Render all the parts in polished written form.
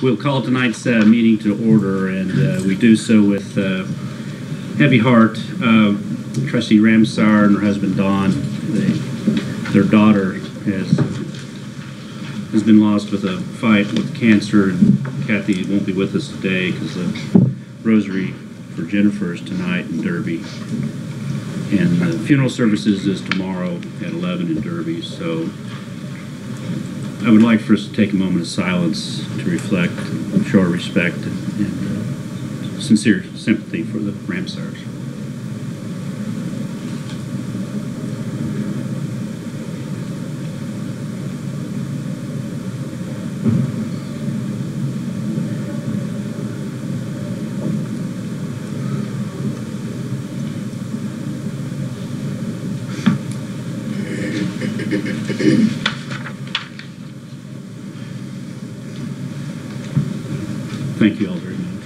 We'll call tonight's meeting to order, and we do so with heavy heart. Trustee Ramsar and her husband Dawn, their daughter has been lost with a fight with cancer, and Kathy won't be with us today because the rosary for Jennifer is tonight in Derby, and the funeral services is tomorrow at 11 in Derby. So I would like for us to take a moment of silence to reflect, show our respect, and sincere sympathy for the Ramsars. Thank you all very much.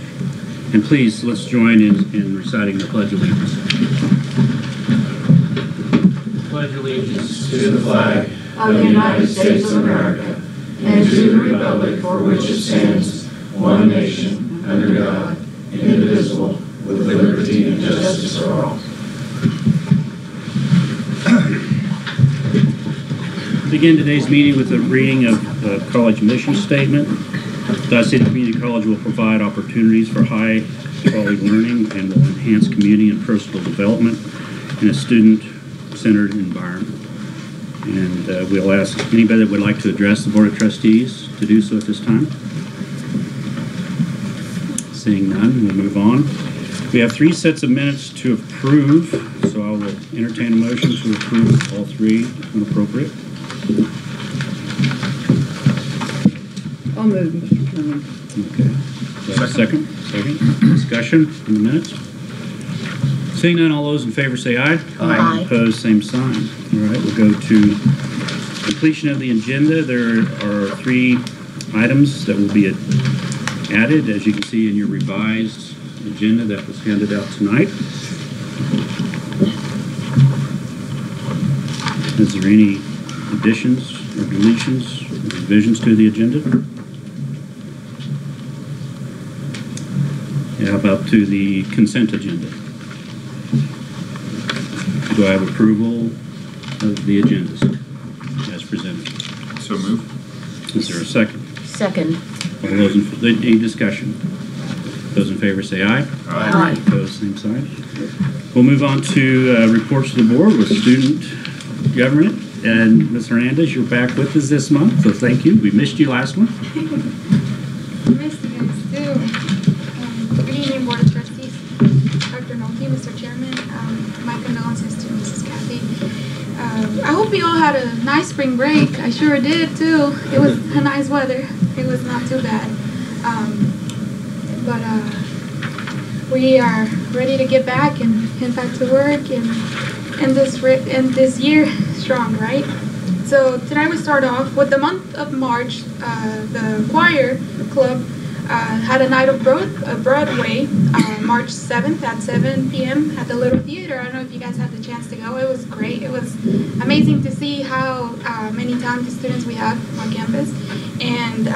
And please, let's join in reciting the Pledge of Allegiance. Pledge allegiance to the flag of the United States of America and to the republic for which it stands, one nation, under God, indivisible, with liberty and justice for all. Begin today's meeting with a reading of the college mission statement. Dodge City Community College will provide opportunities for high quality learning and will enhance community and personal development in a student-centered environment. And we'll ask anybody that would like to address the Board of Trustees to do so at this time. Seeing none, we'll move on. We have 3 sets of minutes to approve, so I will entertain a motion to approve all 3 when appropriate. I'll move, Mr. Chairman. Okay. Second. Discussion on the minutes. Seeing none, all those in favor say aye. Aye. Opposed, same sign. All right, we'll go to completion of the agenda. There are 3 items that will be added, as you can see in your revised agenda that was handed out tonight. Is there any additions or deletions or revisions to the agenda? How about to the consent agenda? Do I have approval of the agendas as presented? So moved. Is there a second? Second. All those any discussion? Those in favor say aye. Aye. Opposed, same sign. We'll move on to reports to the board with student government. And Ms. Hernandez, you're back with us this month, so thank you. We missed you last one. Missed you guys too. Good evening, Board of Trustees. Dr. Nolte, Mr. Chairman. My condolences to Mrs. Kathy. I hope you all had a nice spring break. I sure did too. It was a nice weather. It was not too bad. But we are ready to get back and back to work and this year strong, right? So tonight we start off with the month of March. The choir club had a night of Broadway, March 7th at 7 p.m. at the Little Theater. I don't know if you guys had the chance to go. It was great. It was amazing to see how many talented students we have on campus, and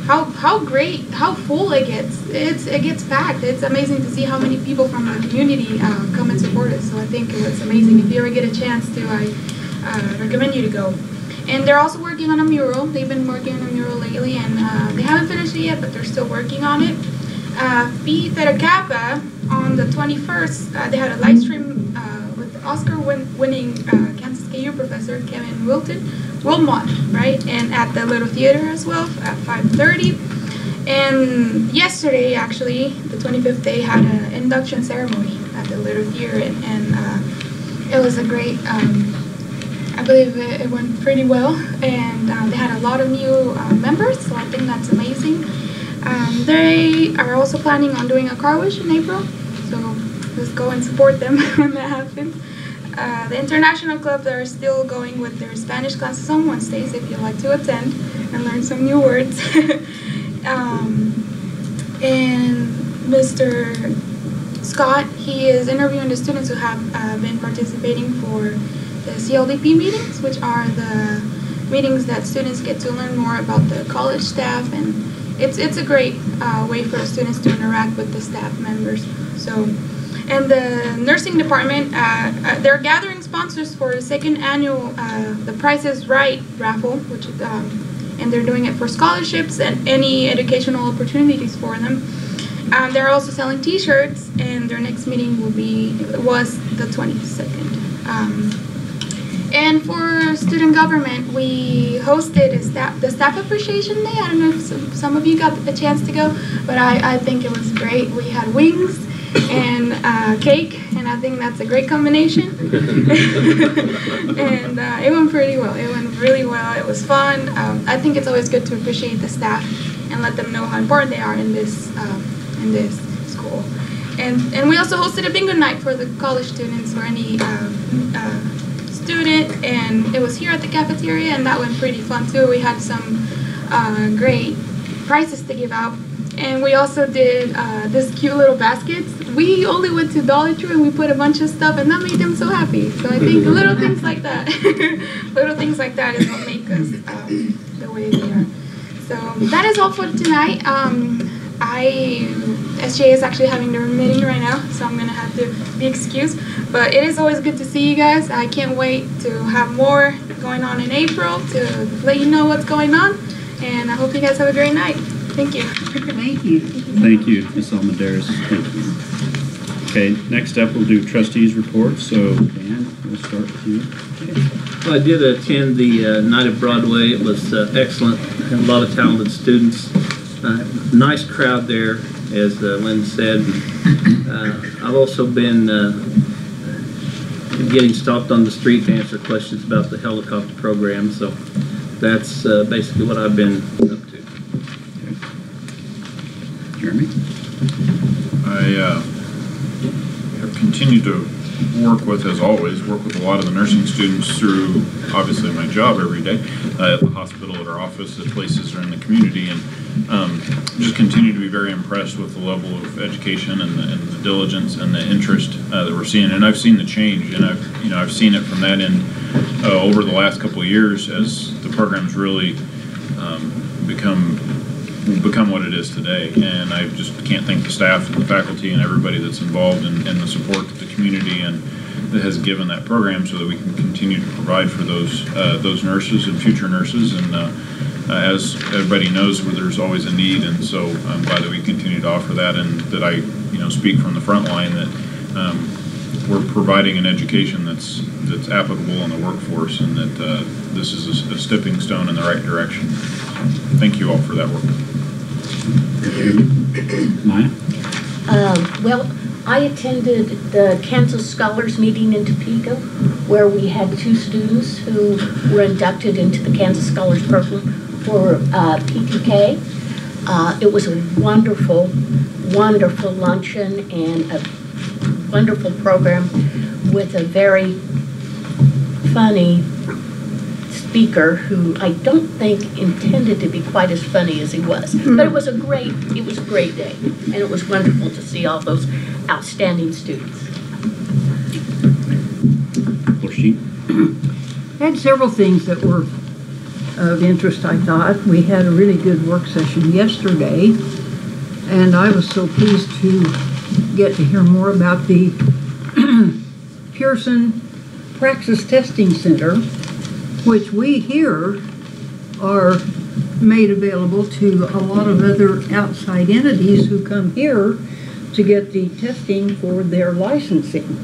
how full it gets. It gets packed. It's amazing to see how many people from the community come and support us. So I think it was amazing. If you ever get a chance to, I recommend you to go. And they're also working on a mural. They've been working on a mural lately, and they haven't finished it yet, but they're still working on it. Phi Theta Kappa, on the 21st, they had a live stream with Oscar-winning Kansas KU professor Kevin Wilmot, right? And at the Little Theater as well at 5:30. And yesterday, actually, the 25th, they had an induction ceremony at the Little Theater, and it was a great. I believe it went pretty well, and they had a lot of new members, so I think that's amazing. They are also planning on doing a car wash in April, so let's go and support them when that happens. The international clubs are still going with their Spanish classes on Wednesdays if you'd like to attend and learn some new words. And Mr. Scott, he is interviewing the students who have been participating for the CLDP meetings, which are the meetings that students get to learn more about the college staff and it's a great way for students to interact with the staff members. So, and the nursing department, they're gathering sponsors for the second annual The Price is Right raffle, which and they're doing it for scholarships and any educational opportunities for them. They're also selling T-shirts, and their next meeting was the 22nd. And for student government, we hosted the Staff Appreciation Day. I don't know if some of you got a chance to go, but I think it was great. We had wings and cake, and I think that's a great combination. And it went pretty well. It went really well. It was fun. I think it's always good to appreciate the staff and let them know how important they are in this school. And we also hosted a bingo night for the college students or any student, and it was here at the cafeteria, and that went pretty fun too. We had some great prizes to give out, and we also did this cute little baskets. We only went to Dollar Tree and we put a bunch of stuff, and that made them so happy. So I think little things like that, little things like that is what make us the way we are. So that is all for tonight. SGA is actually having their meeting right now, so I'm gonna have to be excused. But it is always good to see you guys. I can't wait to have more going on in April to let you know what's going on. And I hope you guys have a great night. Thank you. Thank you. Thank you, Ms. Almendarez. Thank you. Okay, next up we'll do trustees reports. So Dan, we'll start with you. Well, I did attend the Night of Broadway. It was excellent. Had a lot of talented students. Nice crowd there, as Lynn said. I've also been getting stopped on the street to answer questions about the helicopter program, so that's basically what I've been up to. Okay. Jeremy? I have continued to work with, as always, work with a lot of the nursing students through, obviously, my job every day at the hospital, at our office, at places or in the community, and just continue to be very impressed with the level of education and the diligence and the interest that we're seeing. And I've seen the change, and I've seen it from that end over the last couple of years as the program's really become what it is today. And I just can't thank the staff and the faculty and everybody that's involved in the support that the community and that has given that program, so that we can continue to provide for those nurses and future nurses. And as everybody knows, where there's always a need, and so I'm glad that we continue to offer that, and that I speak from the front line that we're providing an education that's applicable in the workforce, and that this is a stepping stone in the right direction. So thank you all for that work. Maya? Well, I attended the Kansas Scholars meeting in Topeka, where we had 2 students who were inducted into the Kansas Scholars program for PTK. It was a wonderful, wonderful luncheon and a wonderful program with a very funny speaker who I don't think intended to be quite as funny as he was. But it was a great day, and it was wonderful to see all those outstanding students. I had several things that were of interest, I thought. We had a really good work session yesterday, and I was so pleased to get to hear more about the Pearson Praxis Testing Center, which we here are made available to a lot of other outside entities who come here to get the testing for their licensing.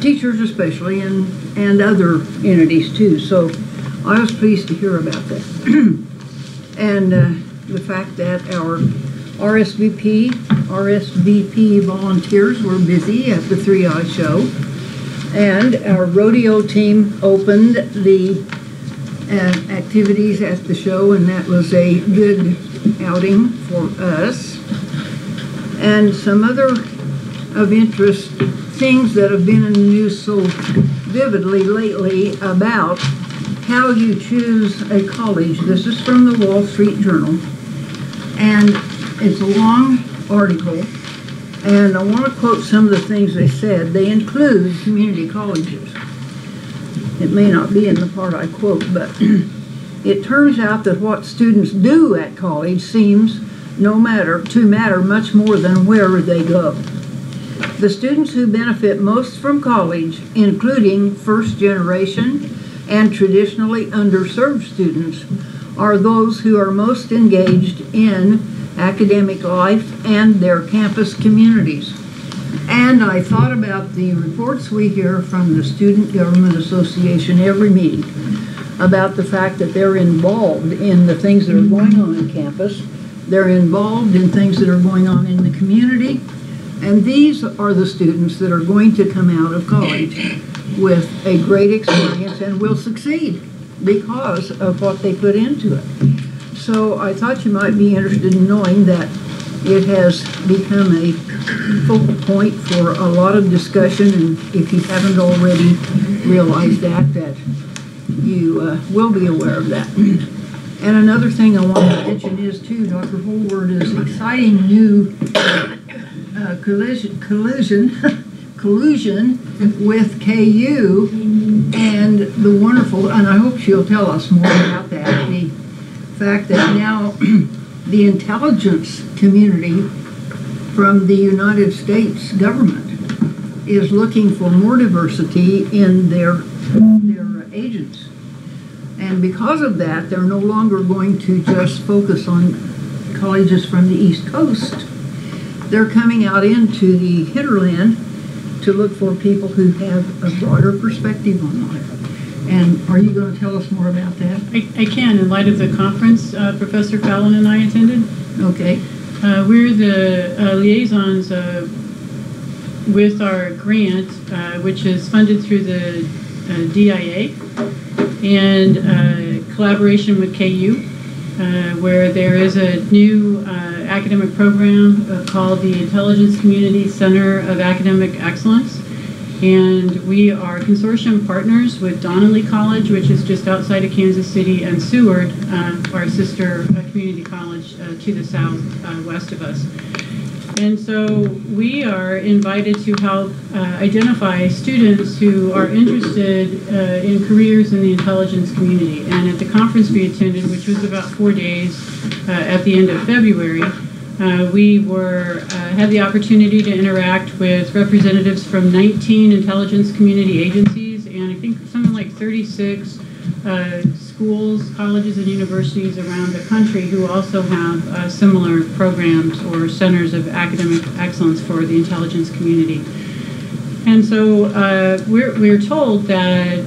Teachers especially, and other entities too. So I was pleased to hear about that. And the fact that our RSVP volunteers were busy at the 3-Eye Show. And our rodeo team opened the activities at the show, and that was a good outing for us. And some other of interest, things that have been in the news so vividly lately about how you choose a college. This is from the Wall Street Journal, and it's a long article, and I want to quote some of the things they said. They include community colleges. It may not be in the part I quote, but It turns out that what students do at college seems to matter much more than where they go. The students who benefit most from college, including first generation and traditionally underserved students, are those who are most engaged in academic life and their campus communities. And I thought about the reports we hear from the Student Government Association every meeting about the fact that they're involved in the things that are going on in campus. They're involved in things that are going on in the community. And these are the students that are going to come out of college with a great experience and will succeed because of what they put into it. So I thought you might be interested in knowing that it has become a focal point for a lot of discussion, and if you haven't already realized that you will be aware of that. And another thing I want to mention is, too, Dr. Holward's exciting new collusion with KU and the wonderful, and I hope she'll tell us more about that, the fact that now the intelligence community from the United States government is looking for more diversity in their agents. And because of that, they're no longer going to just focus on colleges from the East Coast. They're coming out into the hinterland to look for people who have a broader perspective on life. And are you going to tell us more about that? I can, in light of the conference Professor Fallon and I attended. Okay. We're the liaisons with our grant, which is funded through the DIA, and collaboration with KU, where there is a new academic program called the Intelligence Community Center of Academic Excellence. And we are consortium partners with Donnelly College, which is just outside of Kansas City, and Seward, our sister community college to the southwest of us. And so we are invited to help identify students who are interested in careers in the intelligence community. And at the conference we attended, which was about 4 days at the end of February, we had the opportunity to interact with representatives from 19 intelligence community agencies, and I think something like 36 schools, colleges, and universities around the country who also have similar programs or centers of academic excellence for the intelligence community. And so we're told that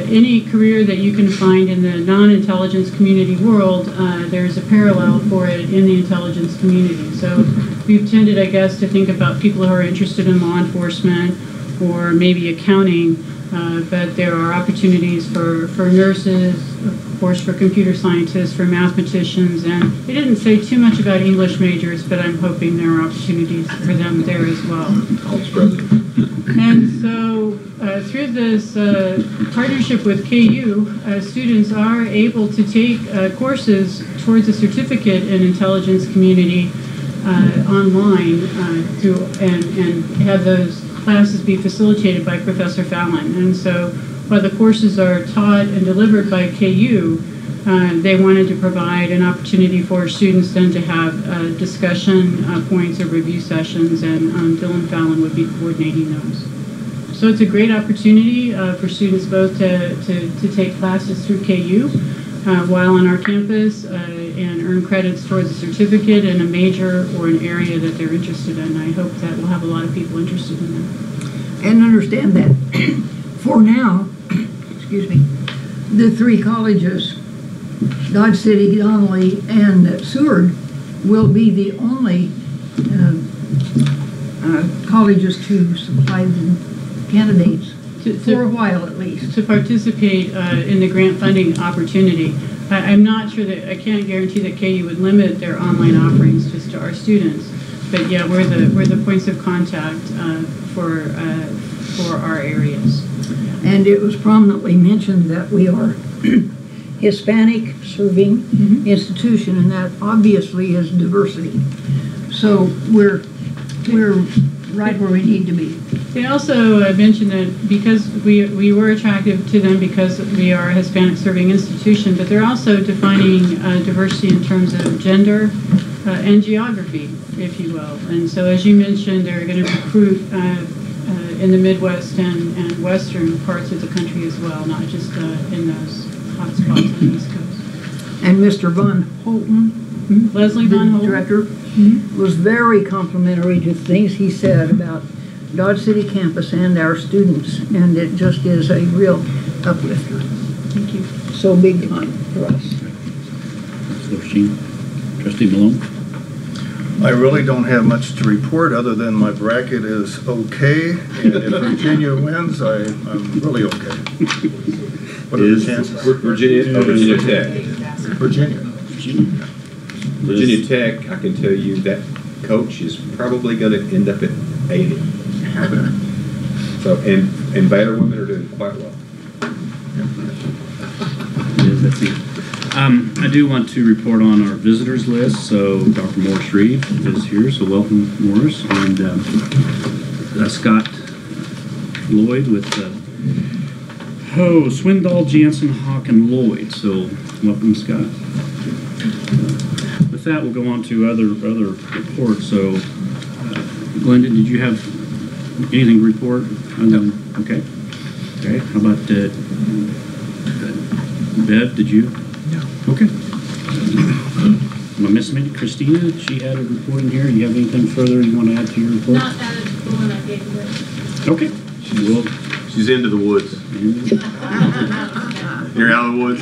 any career that you can find in the non-intelligence community world, there's a parallel for it in the intelligence community. So we've tended, I guess, to think about people who are interested in law enforcement or maybe accounting, but there are opportunities for nurses, of course, for computer scientists, for mathematicians, and they didn't say too much about English majors, but I'm hoping there are opportunities for them there as well. And so through this partnership with KU, students are able to take courses towards a certificate in intelligence community online and have those classes be facilitated by Professor Fallon. And so while the courses are taught and delivered by KU, they wanted to provide an opportunity for students then to have discussion points or review sessions, and Dylan Fallon would be coordinating those. So it's a great opportunity for students both to take classes through KU while on our campus and earn credits towards a certificate in a major or an area that they're interested in. I hope that we'll have a lot of people interested in that. And understand that for now, excuse me, the three colleges, Dodge City, Donnelly, and Seward, will be the only colleges to supply the candidates for a while at least. To participate in the grant funding opportunity. I'm not sure that, I can't guarantee that KU would limit their online offerings just to our students, but yeah, we're the points of contact for our areas. And it was prominently mentioned that we are Hispanic serving institution, and that obviously is diversity. So we're right where we need to be. They also mentioned that because we were attractive to them because we are a Hispanic serving institution, but they're also defining diversity in terms of gender and geography, if you will. And so as you mentioned, they're going to recruit in the Midwest and Western parts of the country as well, not just in those hot spots on the East Coast. And Mr. Von Holton, Leslie Von the Holten. director, was very complimentary to things he said about Dodge City campus and our students, and it just is a real uplifter. Thank you. So big time for us. Trustee Malone? I really don't have much to report other than my bracket is okay, and if Virginia wins, I'm really okay. What are the chances? Virginia Tech. Virginia. Virginia Tech, I can tell you that coach is probably going to end up at 80. So, and Baylor women are doing quite well. I do want to report on our visitors list. So Dr. Morris Reeve is here, so welcome, Morris. And Scott Lloyd with Swindoll, Jansen, Hawk, and Lloyd. So welcome, Scott. With that, we'll go on to other reports. So, Glenda, did you have anything to report? No. Okay. Okay. How about Bev? Did you? No. Okay. Am I missing anything? Christina, she had a report in here. You have anything further you want to add to your report? Not that is the one I gave you. Okay. She's into the woods. You're out of the woods?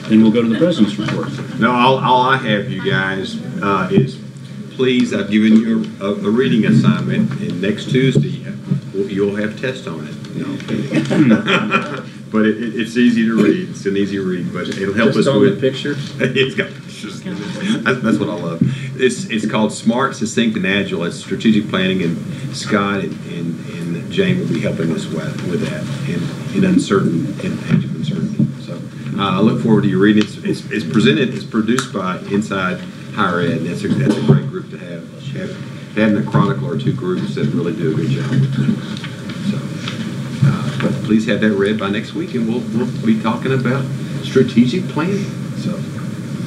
Then we'll go to the president's report. No, all I have, you guys, is please, I've given you a reading assignment, and next Tuesday, you'll have tests on it. No. But it's easy to read. It's an easy read, but it'll help us on with the pictures. It's got pictures. That's what I love. It's called Smart, Succinct, and Agile. It's strategic planning, and Scott and Jane will be helping us with that in uncertain and age of uncertainty. So I look forward to you reading. It's presented. It's produced by Inside Higher Ed. That's a great group to have. Having a Chronicle or two groups that really do a good job with things. But please have that read by next week, and we'll be talking about strategic planning. So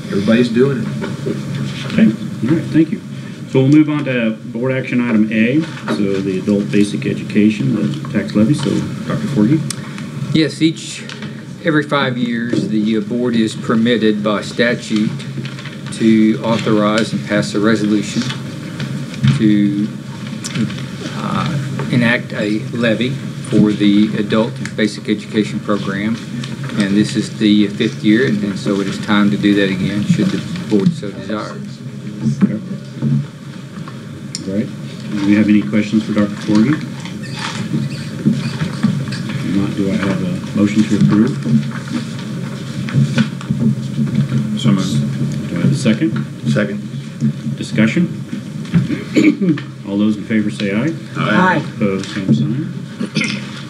everybody's doing it. Okay. All right. Thank you. So we'll move on to board action item A. So the adult basic education, the tax levy. So Dr. Forgy. Yes, every 5 years, the board is permitted by statute to authorize and pass a resolution to enact a levy for the adult basic education program, and this is the 5th year, and so it is time to do that again, should the board so desire. Okay. All right. Do we have any questions for Dr. Forgy? If not, do I have a motion to approve? So moved. Do I have a second? Second. Discussion? All those in favor say aye. Aye. Opposed, same sign.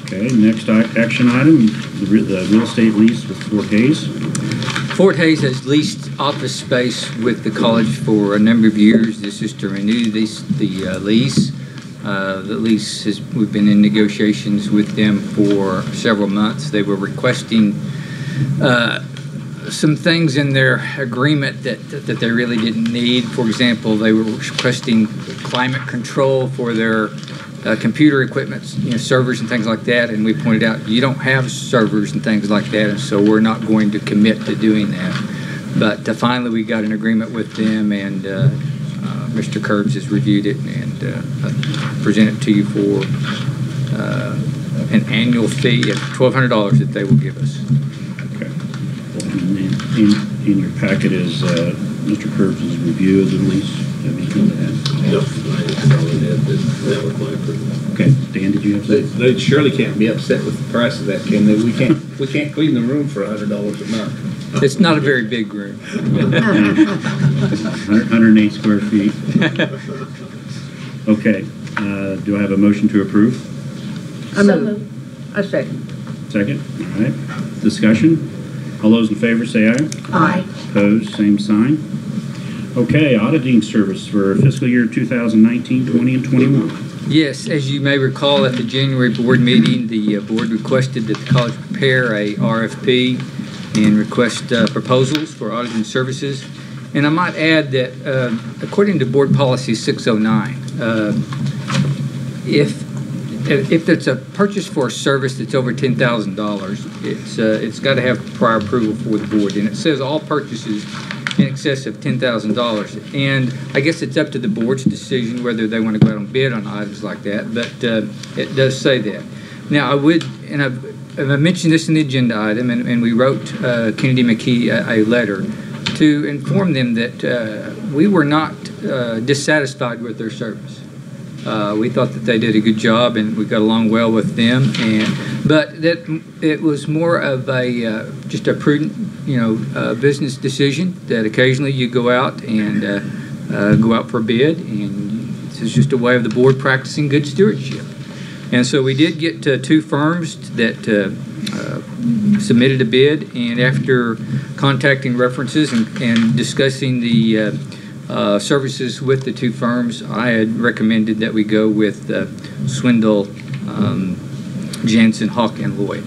Okay, next action item, the real estate lease with Fort Hayes. Fort Hayes has leased office space with the college for a number of years. This is to renew the lease. The lease we've been in negotiations with them for several months. They were requesting some things in their agreement that they really didn't need. For example, they were requesting climate control for their computer equipment, servers and things like that, and we pointed out you don't have servers and things like that, and so we're not going to commit to doing that. But finally we got an agreement with them, and Mr. Curbs has reviewed it and presented it to you for an annual fee of $1,200 that they will give us. Okay. In your packet is Mr. Curbs' review of the lease. Have anything to add? No, that was my approval. Okay, Dan, did you have something? They surely can't be upset with the price of that, can they? We can't clean the room for $100 a month. It's not a very big room. 108 square feet. Okay, do I have a motion to approve? I move. A second. Second, all right. Discussion? All those in favor say aye. Aye. Opposed, same sign. Okay, auditing service for fiscal year 2019, 20, and 21. Yes, as you may recall, at the January board meeting, the board requested that the college prepare a RFP and request proposals for auditing services. And I might add that according to board policy 609, if it's a purchase for a service that's over $10,000, it's got to have prior approval for the board, and it says all purchases in excess of $10,000. And I guess it's up to the board's decision whether they want to go out and bid on items like that, but it does say that. Now I would, and I've mentioned this in the agenda item, and we wrote Kennedy McKee a letter to inform them that we were not dissatisfied with their service. We thought that they did a good job, and we got along well with them. But that it was more of a just a prudent, business decision that occasionally you go out and go out for a bid, and this is just a way of the board practicing good stewardship. And so we did get two firms that submitted a bid, and after contacting references and discussing the services with the two firms, I had recommended that we go with Swindle, Jansen, Hawk, and Lloyd.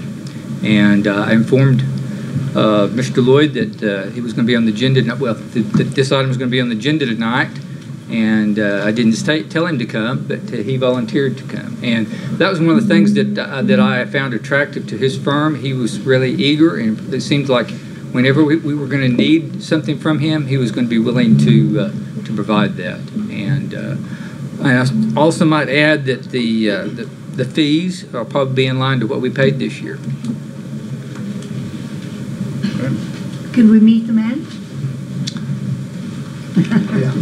And I informed Mr. Lloyd that he was going to be on the agenda, that this item was going to be on the agenda tonight. And I didn't tell him to come, but he volunteered to come. And that was one of the things that I found attractive to his firm. He was really eager, and it seemed like whenever we were going to need something from him, he was going to be willing to provide that. And I also might add that the fees will probably be in line to what we paid this year. Can we meet the man? Yeah,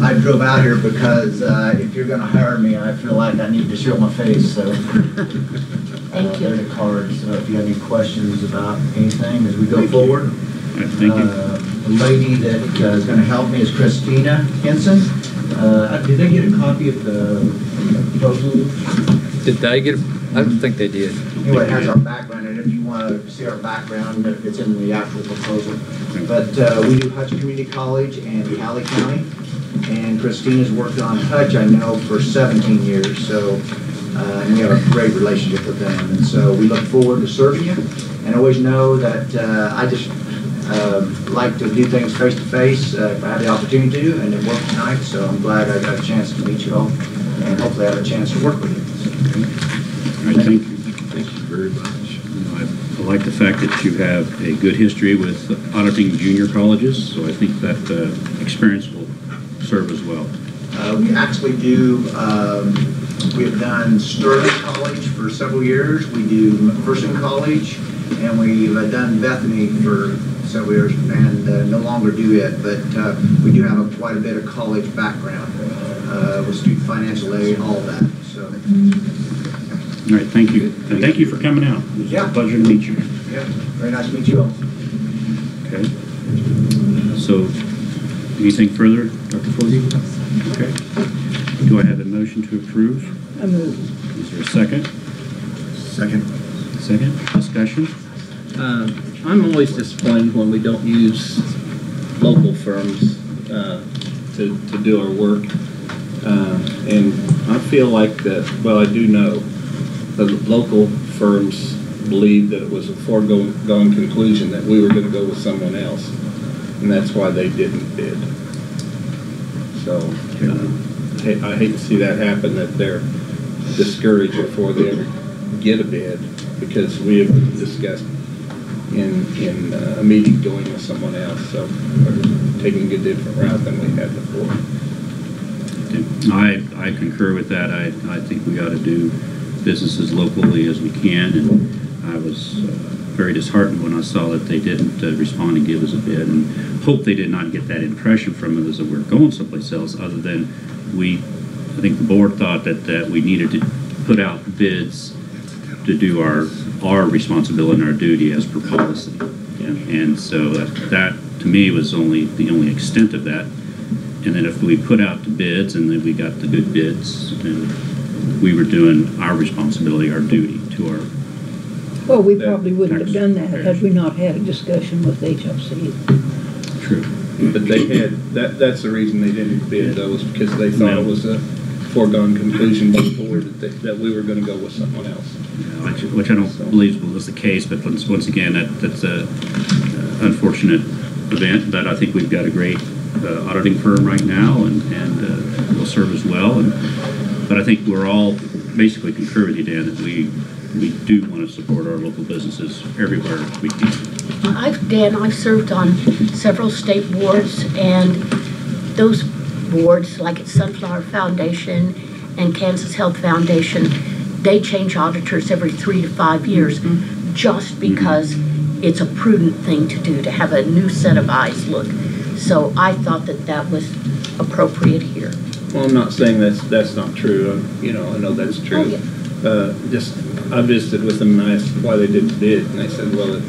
I drove out here because if you're gonna hire me, I feel like I need to show my face, so. Thank you. There are the cards, so if you have any questions about anything as we go forward. Thank you. The lady that is gonna help me is Christina Henson. Did they get a copy of the proposal? Did they get? I don't think they did. Anyway, it has our background, and if you want to see our background, it's in the actual proposal. But we do Hutch Community College and Cali County, and Christina's worked on Hutch, I know, for 17 years, so and we have a great relationship with them, and so we look forward to serving you, and always know that I just like to do things face to face if I have the opportunity to, and it worked tonight, so I'm glad I got a chance to meet you all, and hopefully I have a chance to work with you. All right, thank you. Thank you very much. I like the fact that you have a good history with auditing junior colleges, so I think that experience will serve as well. We actually do, we have done Sterling College for several years. We do McPherson College, and we've done Bethany for several years, and no longer do it, but we do have quite a bit of college background with student financial aid, all of that. So. All right, thank you. And thank you for coming out. It was a pleasure to meet you. Yeah, very nice to meet you all. Okay. So, anything further, Dr. Forgy? Okay. Do I have a motion to approve? I move. Is there a second? Second. Second. Discussion? I'm always disappointed when we don't use local firms to do our work. And I feel like that, well, I do know the local firms believed that it was a foregone conclusion that we were going to go with someone else, and that's why they didn't bid. So I hate to see that happen, that they're discouraged before they ever get a bid, because we have discussed in a meeting going with someone else, so we're taking a different route than we had before. I concur with that. I think we ought to do business as locally as we can, and I was very disheartened when I saw that they didn't respond and give us a bid, and hope they did not get that impression from us that we're going someplace else, other than I think the board thought that we needed to put out bids to do our responsibility and our duty as per policy. And so that to me was the only extent of that. And then if we put out the bids and then we got the good bids, then we were doing our responsibility, our duty to our. Well, we probably wouldn't have done that had we not had a discussion with HLC. True. But they had, that's the reason they didn't bid though, was because they thought it was a foregone conclusion by the board that we were gonna go with someone else. Which I don't believe was the case, but once again, that's a unfortunate event. But I think we've got a great auditing firm right now, and will serve as well. But I think we're all basically concur with you, Dan, that we do want to support our local businesses everywhere we can. I've served on several state boards, and those boards, like at Sunflower Foundation and Kansas Health Foundation, they change auditors every 3 to 5 years, just because it's a prudent thing to do, to have a new set of eyes look. So I thought that was appropriate here. Well, I'm not saying that's not true. I know that's true. Oh, yeah. I visited with them and I asked why they didn't bid, and they said, well,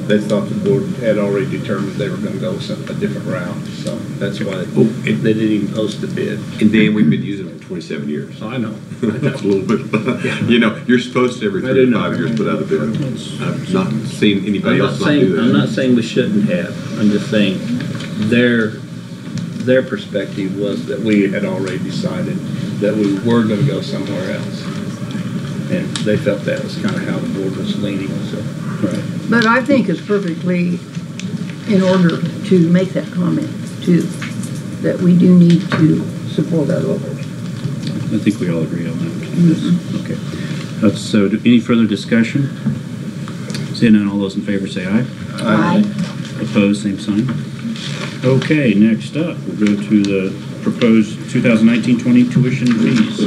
they thought the board had already determined they were going to go a different route. So that's why they didn't even post the bid. And Dan, we've been using it for 27 years. Oh, I know. That's a little bit, you're supposed to every 3 to 5 years put out a bid. I've not seen anybody else not do that. I'm not saying we shouldn't have. I'm just saying their perspective was that we had already decided that we were going to go somewhere else. And they felt that was kind of how the board was leaning. So. Right. But I think it's perfectly in order to make that comment, too, that we do need to support our locals. I think we all agree on that. Okay. So any further discussion? Seeing none, all those in favor say aye. Aye. Opposed, same sign. Okay, next up, we'll go to the proposed 2019-20 tuition fees.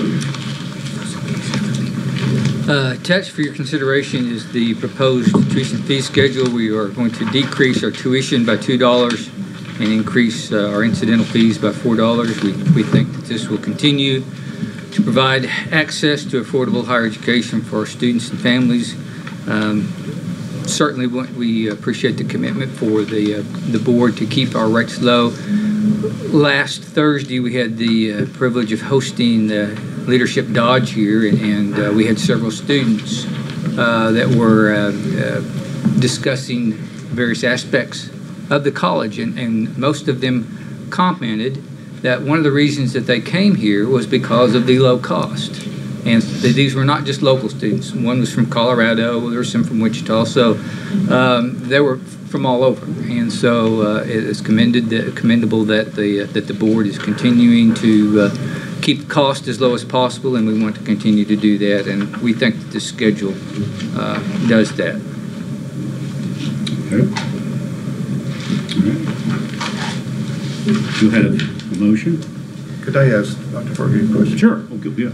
Attached for your consideration is the proposed tuition fee schedule. We are going to decrease our tuition by $2 and increase our incidental fees by $4. We think that this will continue to provide access to affordable higher education for our students and families. Certainly, we appreciate the commitment for the board to keep our rates low. Last Thursday, we had the privilege of hosting Leadership Dodge here, and we had several students that were discussing various aspects of the college, and most of them commented that one of the reasons that they came here was because of the low cost. And these were not just local students. One was from Colorado, there were some from Wichita, so they were from all over. And so it is commendable that the board is continuing to keep the cost as low as possible, and we want to continue to do that, and we think that this schedule does that. Okay. All right. You have a motion? Could I ask Dr. Fergie a question? Sure. Okay, yeah.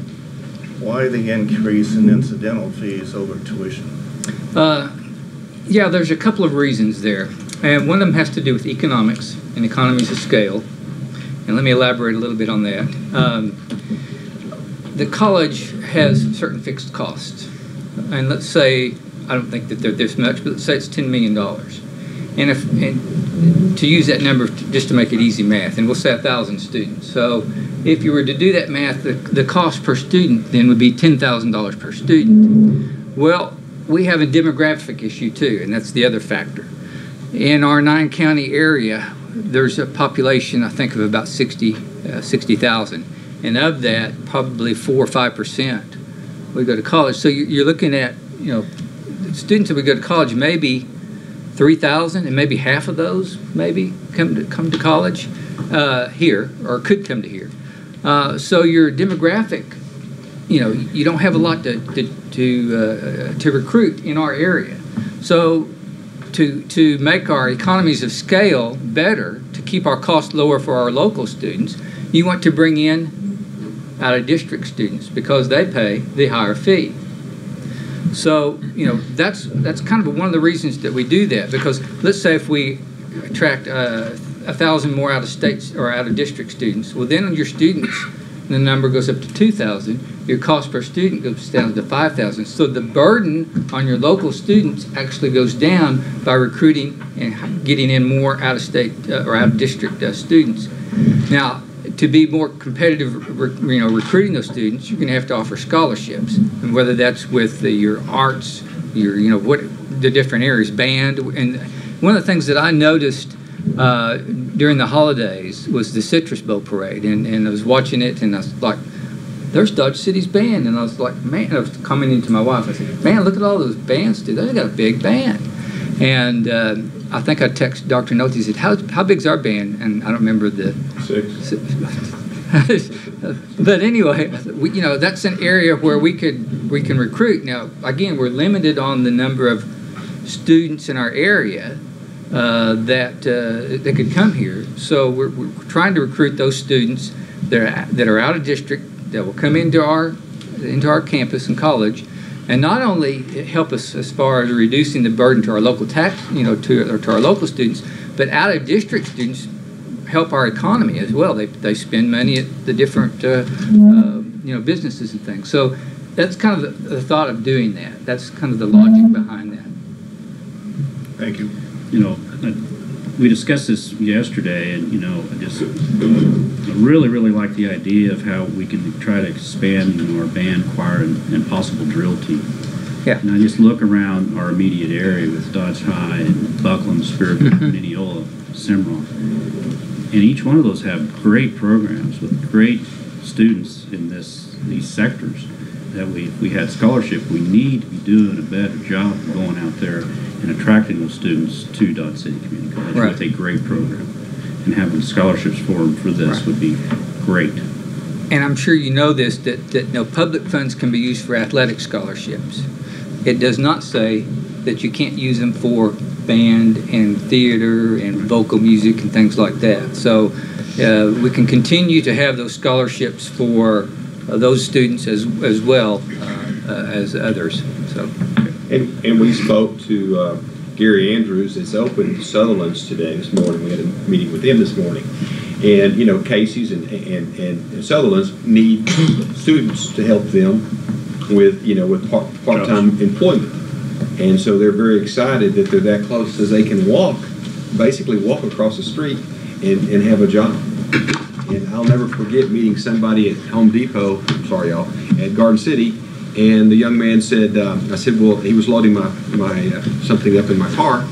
Why the increase in incidental fees over tuition? Yeah, there's a couple of reasons there. And one of them has to do with economics and economies of scale. And let me elaborate a little bit on that. The college has certain fixed costs. And let's say, I don't think that they're this much, but let's say it's $10 million. And to use that number just to make it easy math, and we'll say 1,000 students. So if you were to do that math, the cost per student then would be $10,000 per student. Well, we have a demographic issue too, and that's the other factor. In our 9-county area, there's a population, I think, of about 60,000. And of that, probably 4 or 5% would go to college. So you're looking at, students that would go to college, maybe 3,000, and maybe half of those maybe come to college here, or could come to here. So your demographic, you don't have a lot to recruit in our area. So to make our economies of scale better, to keep our costs lower for our local students, you want to bring in out-of-district students because they pay the higher fee. So, that's kind of one of the reasons that we do that, because let's say if we attract 1,000 more out-of-state or out-of-district students, well, then your students, the number goes up to 2,000. Your cost per student goes down to 5,000. So the burden on your local students actually goes down by recruiting and getting in more out-of-state or out-of-district students. Now, to be more competitive, recruiting those students, you're going to have to offer scholarships, and whether that's with your arts, what the different areas, band. And one of the things that I noticed during the holidays was the Citrus Bowl Parade, and I was watching it, and I was like, there's Dodge City's band, and I was like, man, I was commenting to my wife, I said, man, look at all those bands, dude, they got a big band. And I think I texted Dr. Nolte, he said, how big's our band? And I don't remember the... 6. But anyway, that's an area where we can recruit. Now, again, we're limited on the number of students in our area that could come here. So we're trying to recruit those students that are out of district, that will come into our campus and college, and not only help us as far as reducing the burden to our local tax, to our local students, but out of district students help our economy as well. They spend money at the different businesses and things. So that's kind of the thought of doing that. That's kind of the logic behind that. Thank you. We discussed this yesterday, and I really like the idea of how we can try to expand our band, choir, and possible drill team. Yeah. And I just look around our immediate area with Dodge High and Buckland, Spiritwood, Mineola, Cimarron. And each one of those have great programs with great students in these sectors that we had scholarship. We need to be doing a better job of going out there and attracting those students to Dodge City Community College with a great program. And having scholarships for them for this would be great. And I'm sure you know this, that public funds can be used for athletic scholarships. It does not say that you can't use them for band and theater and vocal music and things like that. So we can continue to have those scholarships for those students as well as others. So. And we spoke to Gary Andrews. It's open to Sutherland's this morning. We had a meeting with him this morning. And, Casey's and Sutherland's need students to help them with part-time employment. And so they're very excited that they're that close as they can basically walk across the street and have a job. And I'll never forget meeting somebody at Home Depot, at Garden City, and the young man said, I said, well, he was loading my something up in my car,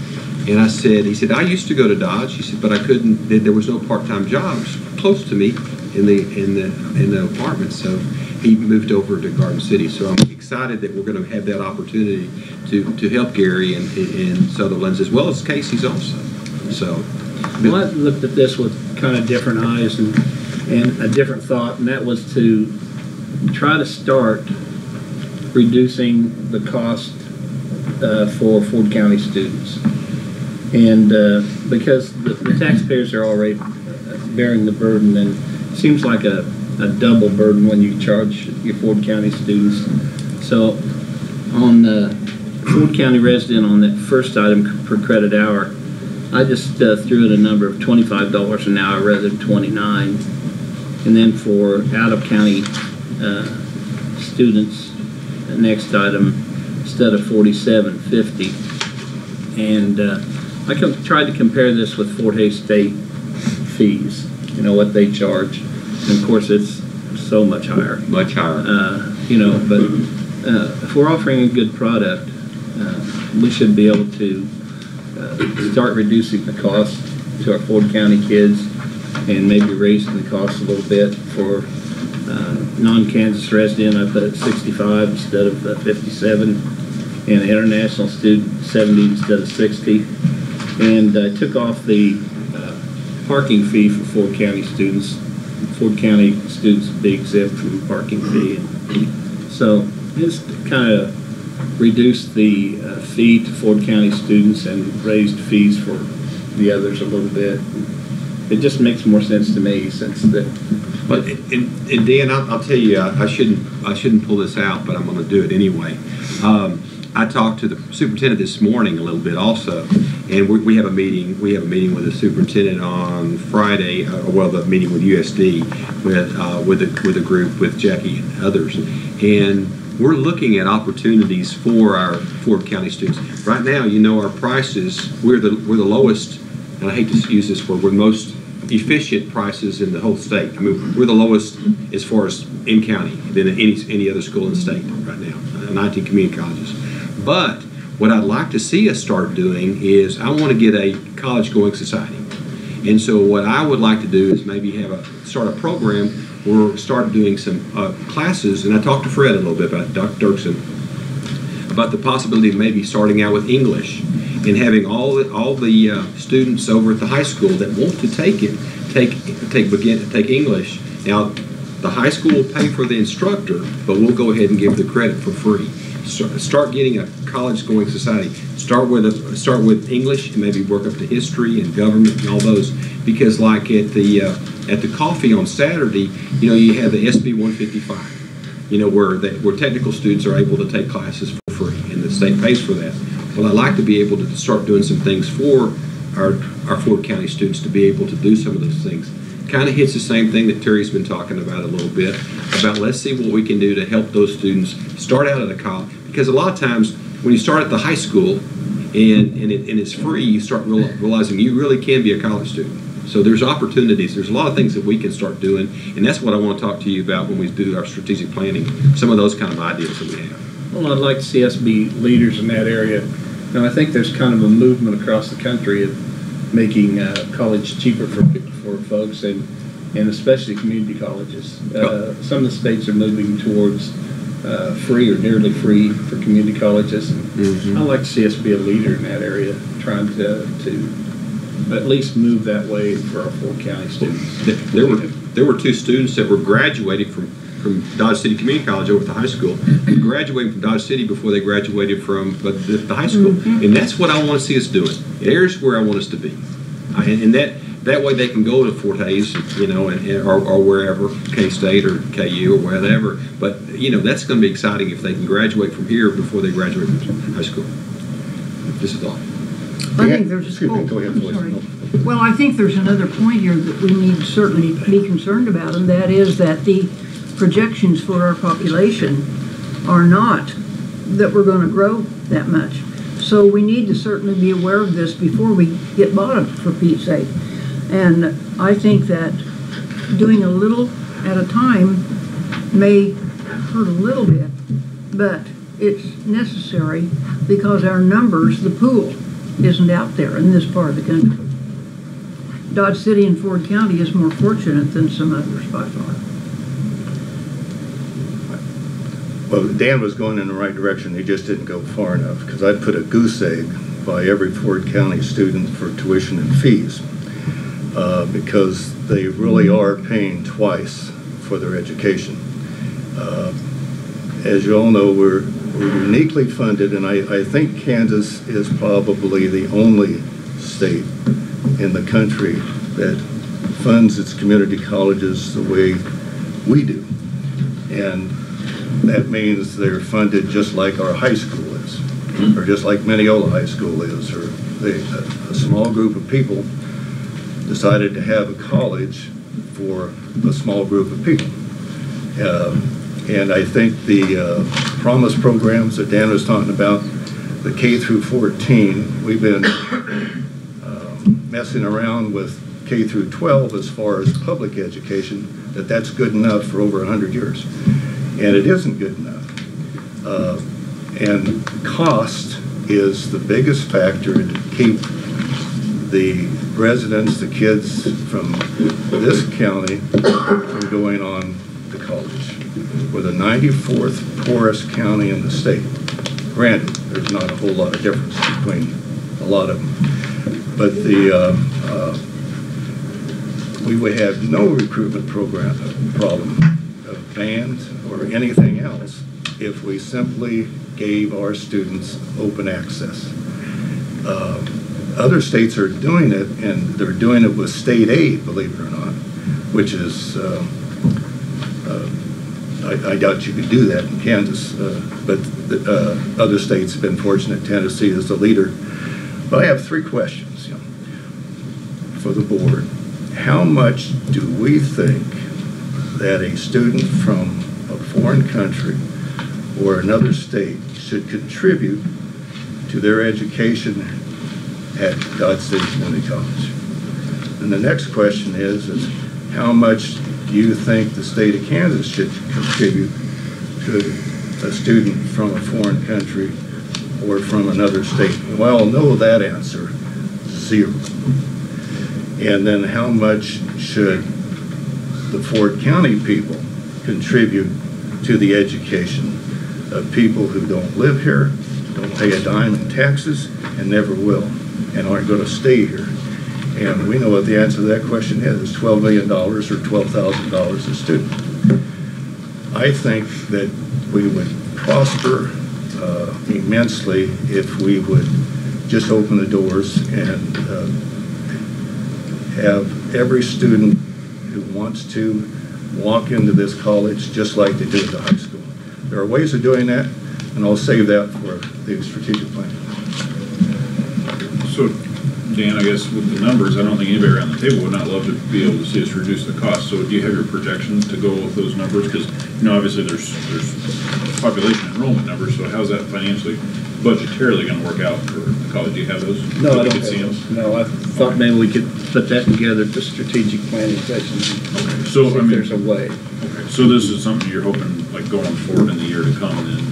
and he said, I used to go to Dodge, he said, but I couldn't, there was no part-time jobs close to me in the apartment, so he moved over to Garden City. So I'm excited that we're going to have that opportunity to help Gary and Sutherland's as well as Casey's also. So, well, I looked at this with kind of different eyes and a different thought, and that was to try to start reducing the cost for Ford County students. And because the taxpayers are already bearing the burden, and it seems like a double burden when you charge your Ford County students. So on the Ford County resident, on that first item per credit hour, I just threw in a number of $25 an hour rather than $29. And then for out-of-county students, the next item, instead of $47.50. And I tried to compare this with Fort Hays State fees, what they charge. And of course, it's so much higher. Much higher. But if we're offering a good product, we should be able to start reducing the cost to our Ford County kids and maybe raising the cost a little bit for non-Kansas resident. I put it 65 instead of 57, and international student 70 instead of 60. And I took off the parking fee for Ford County students. Ford County students would be exempt from the parking fee. And so just kind of reduced the fee to Ford County students and raised fees for the others a little bit. It just makes more sense to me since that. But and Dan, I'll tell you, I shouldn't pull this out, but I'm going to do it anyway. I talked to the superintendent this morning a little bit also, and we have a meeting. We have a meeting with the superintendent on Friday. The meeting with USD with a group with Jackie and others, and we're looking at opportunities for our Ford County students. Right now, our prices. We're the lowest, and I hate to use this word. We're the most efficient prices in the whole state. I mean, we're the lowest as far as in county than any other school in the state right now. 19 community colleges. But what I'd like to see us start doing is I want to get a college-going society. And so what I would like to do is maybe start a program or start doing some classes, and I talked to Fred a little bit about Dr. Dirksen, about the possibility of maybe starting out with English and having all the students over at the high school that want to take English. Now, the high school will pay for the instructor, but we'll go ahead and give the credit for free. Start getting a college-going society. Start with English and maybe work up to history and government and all those. Because like at the coffee on Saturday, you have the SB 155. Where technical students are able to take classes for free, and the state pays for that. Well, I'd like to be able to start doing some things for our Ford County students to be able to do some of those things. Kind of hits the same thing that Terry's been talking about a little bit, about let's see what we can do to help those students start out at a college. Because a lot of times when you start at the high school and it's free, you start realizing you really can be a college student. So there's opportunities. There's a lot of things that we can start doing, and that's what I want to talk to you about when we do our strategic planning, some of those kind of ideas that we have. Well, I'd like to see us be leaders in that area. And I think there's kind of a movement across the country of making college cheaper for folks, and especially community colleges. Some of the states are moving towards free or nearly free for community colleges. Mm-hmm. I'd like to see us be a leader in that area, trying to at least move that way for our Ford County students. There were two students that were graduating from Dodge City Community College over at the high school, graduating from Dodge City before they graduated from the high school. Mm-hmm. And that's what I want to see us doing. There's where I want us to be. And that way they can go to Fort Hays, or wherever, K-State or KU or whatever. But, that's going to be exciting if they can graduate from here before they graduate from high school. This is all. I think there's Well, I think there's another point here that we need to certainly be concerned about, and that is that the projections for our population are not that we're going to grow that much. So we need to certainly be aware of this before we get bottom, for Pete's sake. And I think that doing a little at a time may hurt a little bit, but it's necessary because our numbers, the pool, isn't out there in this part of the country. Dodge City and Ford County is more fortunate than some others by far. Well, Dan was going in the right direction. He just didn't go far enough, because I'd put a goose egg by every Ford County student for tuition and fees, because they really are paying twice for their education. As you all know, we're uniquely funded, and I think Kansas is probably the only state in the country that funds its community colleges the way we do. And that means they're funded just like our high school is, or just like Mineola High School is, or a small group of people decided to have a college for a small group of people. And I think the promise programs that Dan was talking about, the K through 14, we've been messing around with K through 12 as far as public education, that's good enough for over 100 years. And it isn't good enough. And cost is the biggest factor to keep the residents, the kids from this county from going on to college. We're the 94th poorest county in the state. Granted, there's not a whole lot of difference between a lot of them. But we would have no recruitment problem of bands or anything else if we simply gave our students open access. Other states are doing it, and they're doing it with state aid, believe it or not, which is, I doubt you could do that in Kansas, but other states have been fortunate. Tennessee is the leader. But I have three questions for the board. How much do we think that a student from a foreign country or another state should contribute to their education at Dodge City Community College? And the next question is how much do you think the state of Kansas should contribute to a student from a foreign country or from another state? Well, know that answer, 0. And then how much should the Ford County people contribute to the education of people who don't live here, don't pay a dime in taxes, and never will, and aren't going to stay here? And we know what the answer to that question is. It's $12 million or $12,000 a student. I think that we would prosper immensely if we would just open the doors and have every student who wants to walk into this college just like they did at the high school. There are ways of doing that, and I'll save that for the strategic plan. So, Dan, I guess with the numbers, I don't think anybody around the table would not love to be able to see us reduce the cost. So do you have your projections to go with those numbers? Because, you know, obviously there's population enrollment numbers, so how's that financially, budgetarily going to work out for the college? Do you have those? No, I don't have see them. No, I thought maybe we could put that together at the strategic planning session. Okay, so I mean, there's a way. Okay, so this is something you're hoping, like, going forward in the year to come, then?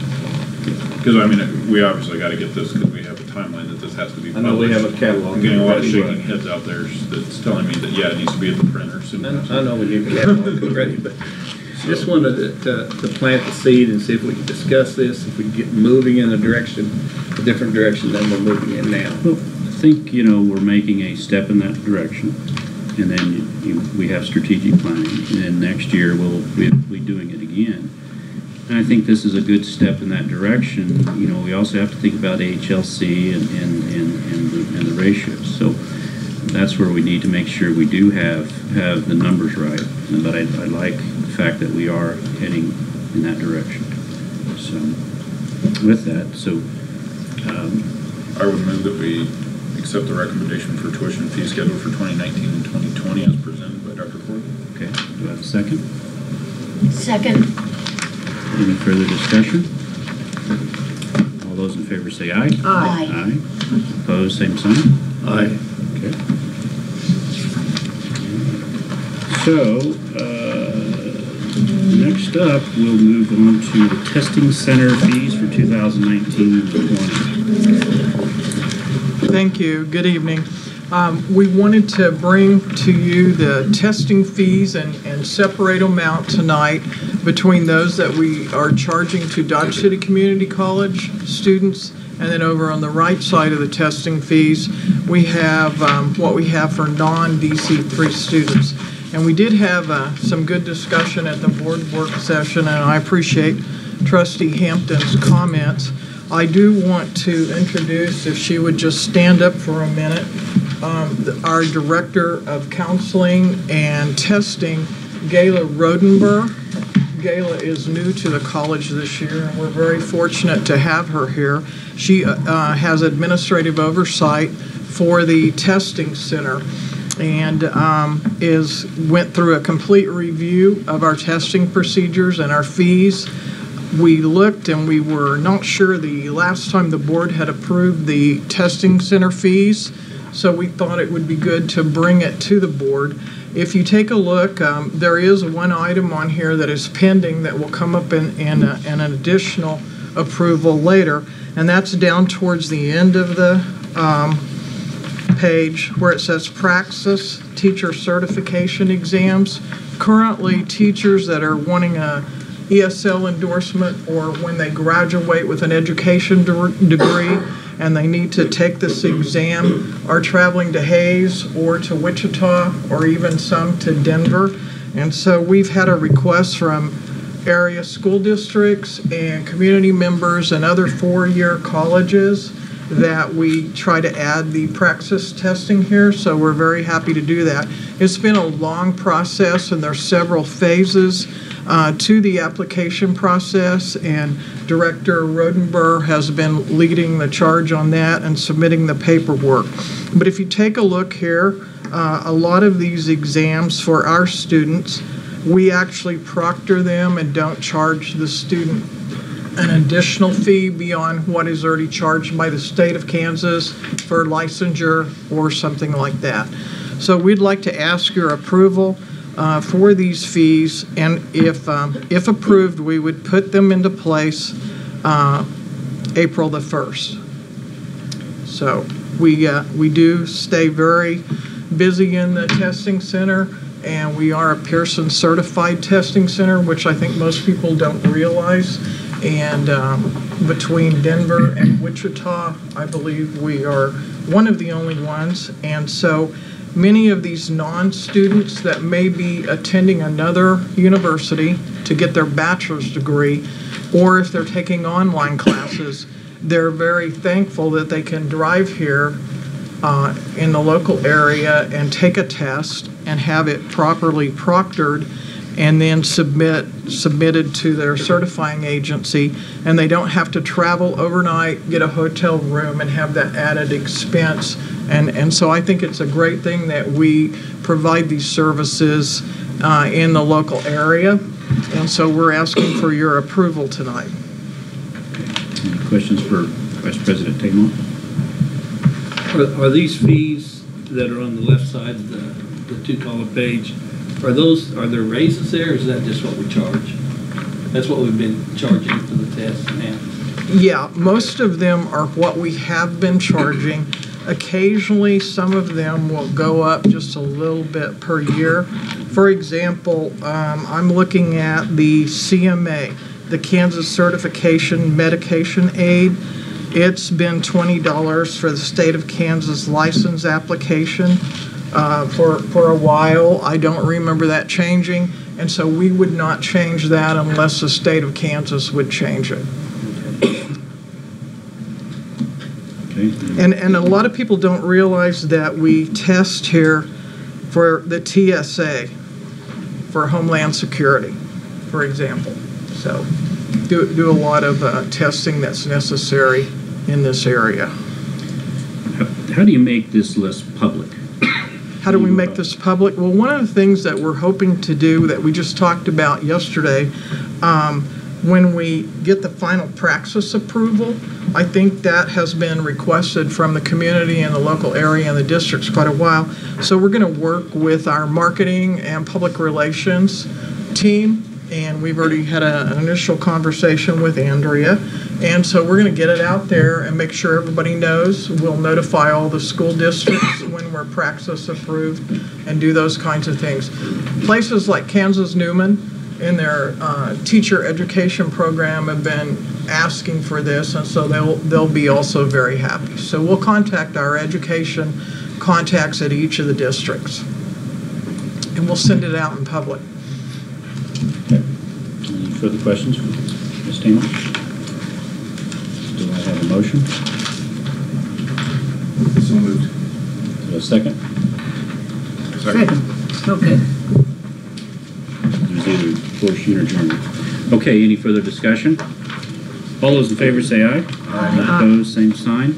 Because I mean, we obviously got to get this because we have a timeline that this has to be published. I know we have a catalog. I'm getting a lot of shaking heads out there that's telling me that, yeah, it needs to be at the printer soon. I know we need a catalog ready, but just wanted to plant the seed and see if we can discuss this, if we can get moving in a different direction than we're moving in now. Well, I think, you know, we're making a step in that direction, and then we have strategic planning, and then next year we'll be doing it again. And I think this is a good step in that direction. You know, we also have to think about HLC and the ratios. So that's where we need to make sure we do have the numbers right. But I like the fact that we are heading in that direction. So with that, I would move that we accept the recommendation for tuition fee schedule for 2019 and 2020 as presented by Dr. Ford. okay, do I have a second? Second. Any further discussion? All those in favor say aye. Aye. Aye. Opposed, same sign. Aye. Okay. So, next up, we'll move on to the testing center fees for 2019 and 2020. Thank you. Good evening. We wanted to bring to you the testing fees and separate them out tonight between those that we are charging to Dodge City Community College students, and then over on the right side of the testing fees, we have what we have for non-DC3 students. And we did have some good discussion at the board work session, and I appreciate Trustee Hampton's comments. I do want to introduce, if she would just stand up for a minute, our Director of Counseling and Testing, Gayla Rodenberg. Gayla is new to the college this year, and we're very fortunate to have her here. She has administrative oversight for the testing center and went through a complete review of our testing procedures and our fees. We looked and we were not sure the last time the board had approved the testing center fees, so we thought it would be good to bring it to the board. If you take a look, there is one item on here that is pending that will come up in an additional approval later, and that's down towards the end of the page where it says Praxis Teacher Certification Exams. Currently, teachers that are wanting a ESL endorsement, or when they graduate with an education degree and they need to take this exam, are traveling to Hayes or to Wichita or even some to Denver. And so we've had a request from area school districts and community members and other four-year colleges that we try to add the praxis testing here, so we're very happy to do that. It's been a long process, and there's several phases to the application process, and Director Rodenberg has been leading the charge on that and submitting the paperwork. But if you take a look here, a lot of these exams for our students, we actually proctor them and don't charge the student an additional fee beyond what is already charged by the state of Kansas for licensure or something like that. So we'd like to ask your approval for these fees, and if approved, we would put them into place April the 1st. So we do stay very busy in the testing center, and we are a Pearson certified testing center, which I think most people don't realize. And between Denver and Wichita, I believe we are one of the only ones. And so many of these non-students that may be attending another university to get their bachelor's degree, or if they're taking online classes, they're very thankful that they can drive here in the local area and take a test and have it properly proctored and then submitted to their certifying agency, and they don't have to travel overnight, get a hotel room, and have that added expense. And so I think it's a great thing that we provide these services in the local area, and so we're asking for your approval tonight. Any questions for Vice President Tamont? Are these fees that are on the left side of the two-column page, are there raises there, or is that just what we charge? That's what we've been charging for the test now. Yeah, most of them are what we have been charging. Occasionally, some of them will go up just a little bit per year. For example, I'm looking at the CMA, the Kansas Certification Medication Aid. It's been $20 for the state of Kansas license application for a while. I don't remember that changing, and so we would not change that unless the state of Kansas would change it. Okay. And a lot of people don't realize that we test here for the TSA, for Homeland Security, for example. So do a lot of testing that's necessary in this area. How do you make this list public? How do we make this public? Well, one of the things that we're hoping to do that we just talked about yesterday, when we get the final praxis approval, I think that has been requested from the community and the local area and the districts quite a while. So we're going to work with our marketing and public relations team, and we've already had an initial conversation with Andrea. And so we're going to get it out there and make sure everybody knows. We'll notify all the school districts when we're praxis approved and do those kinds of things. Places like Kansas Newman in their teacher education program have been asking for this, and so they'll be also very happy. So we'll contact our education contacts at each of the districts, and we'll send it out in public. Okay. Any further questions for Ms. Tamont? Do I have a motion? So moved. Do a second? Second. Okay. There's either portion or adjournment. Okay, any further discussion? All those in favor say aye. Aye. Opposed, same sign.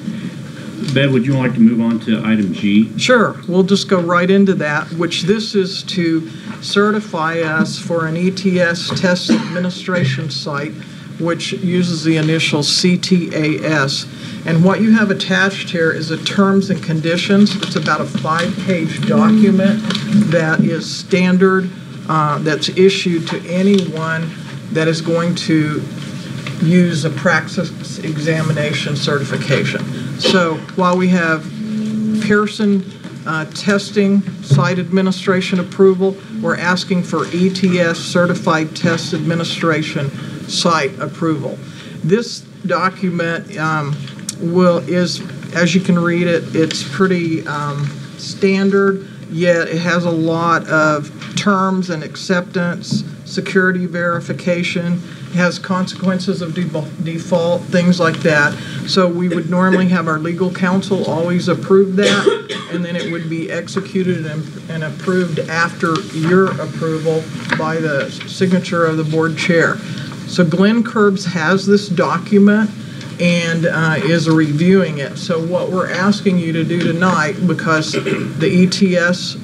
Bev, would you like to move on to item G? Sure, we'll just go right into that, which this is to certify us for an ETS test administration site, which uses the initial CTAS. And what you have attached here is a terms and conditions. It's about a 5-page document that is standard, that's issued to anyone that is going to use a praxis examination certification. So while we have Pearson testing site administration approval, we're asking for ETS certified test administration site approval. This document is, as you can read it, it's pretty standard, yet it has a lot of terms and acceptance, security verification. It has consequences of default, things like that. So we would normally have our legal counsel always approve that, and then it would be executed and approved after your approval by the signature of the board chair. So Glenn Curbs has this document and is reviewing it. So what we're asking you to do tonight, because the ETS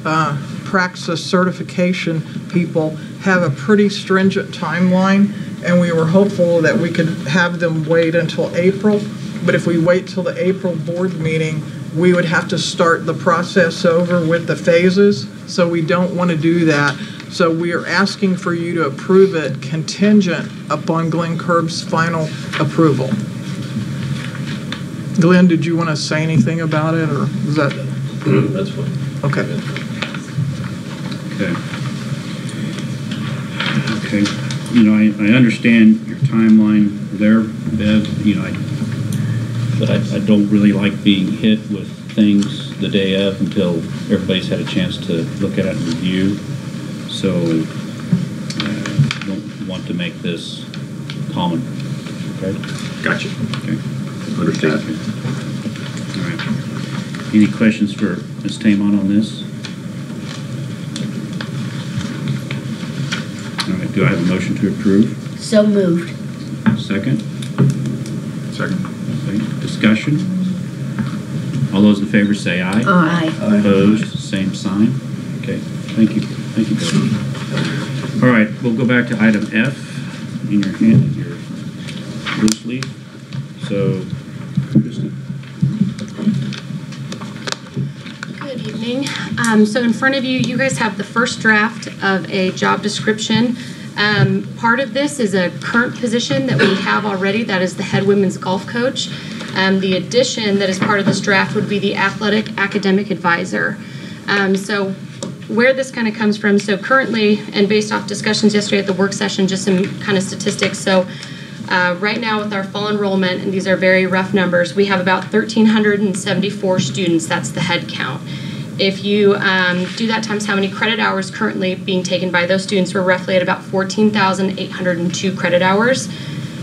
praxis certification people have a pretty stringent timeline, and we were hopeful that we could have them wait until April. But if we wait till the April board meeting, we would have to start the process over with the phases. So we don't want to do that. So we are asking for you to approve it contingent upon Glenn Curbs' final approval. Glenn, did you want to say anything about it, or is that? That's fine. Okay. Okay. Okay. You know, I understand your timeline there, Bev, you know, but I don't really like being hit with things the day of until everybody's had a chance to look at it and review. So I don't want to make this common. Okay? Gotcha. Okay. Understand. All right. Any questions for Ms. Tamon on this? All right. Do I have a motion to approve? So moved. Second? Second. Okay. Discussion? All those in favor say aye. Aye. Opposed, same sign. Okay, thank you. Thank you, Bill. All right, we'll go back to item F in your hand, your loose leaf. So, Kristen. Good evening. So in front of you, you guys have the first draft of a job description. Part of this is a current position that we have already, that is the head women's golf coach. The addition that is part of this draft would be the athletic academic advisor. So where this kind of comes from, so currently, and based off discussions yesterday at the work session, just some kind of statistics. So right now with our fall enrollment, and these are very rough numbers, we have about 1,374 students. That's the head count. If you do that times how many credit hours currently being taken by those students, we're roughly at about 14,802 credit hours.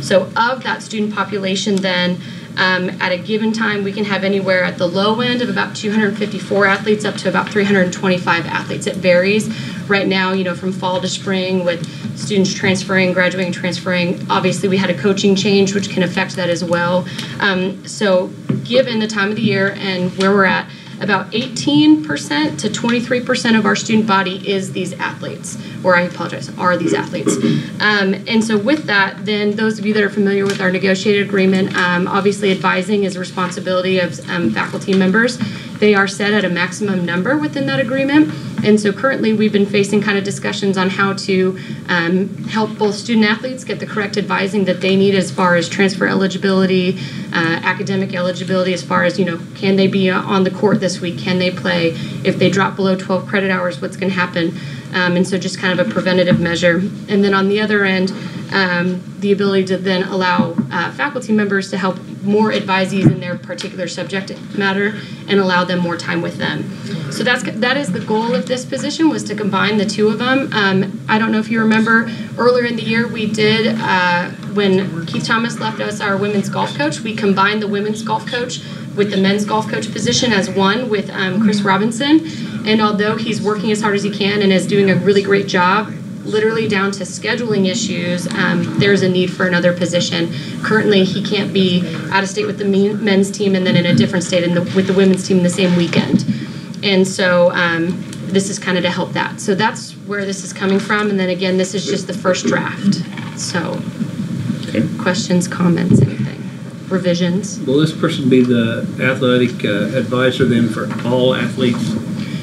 So of that student population then, at a given time, we can have anywhere at the low end of about 254 athletes up to about 325 athletes. It varies. Right now, you know, from fall to spring with students transferring, graduating, transferring, obviously we had a coaching change which can affect that as well. So given the time of the year and where we're at, about 18% to 23% of our student body is these athletes, or I apologize, are these athletes. And so with that, then those of you that are familiar with our negotiated agreement, obviously advising is a responsibility of faculty members. They are set at a maximum number within that agreement. And so currently we've been facing kind of discussions on how to help both student athletes get the correct advising that they need as far as transfer eligibility, academic eligibility, as far as, you know, can they be on the court this week? Can they play? If they drop below 12 credit hours, what's going to happen? And so just kind of a preventative measure. And then on the other end, the ability to then allow faculty members to help more advisees in their particular subject matter and allow them more time with them. So that is the goal of this position, was to combine the two of them. I don't know if you remember, earlier in the year we did, when Keith Thomas left us our women's golf coach, we combined the women's golf coach with the men's golf coach position as one with Chris Robinson. And although he's working as hard as he can and is doing a really great job, literally down to scheduling issues, there's a need for another position. Currently, he can't be out of state with the men's team and then in a different state with the women's team the same weekend. And so this is kind of to help that. So that's where this is coming from. And then again, this is just the first draft. So questions, comments, anything? Revisions? Will this person be the athletic advisor then for all athletes?